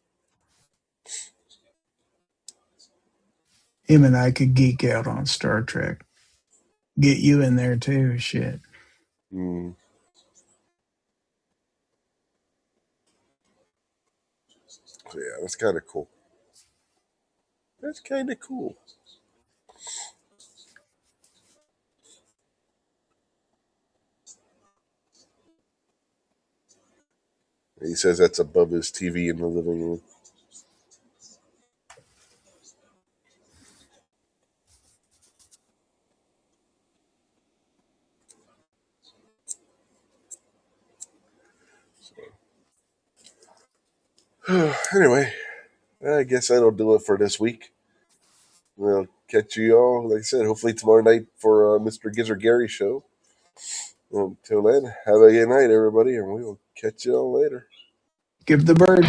Him and I could geek out on Star Trek. Get you in there too, shit. Mm. So yeah, that's kind of cool. He says that's above his TV in the living room. So. Anyway, I guess that'll do it for this week. We'll catch you all, like I said, hopefully tomorrow night for Mr. Gizzard Gary show. Until then, have a good night, everybody, and we'll catch you all later. Give the bird.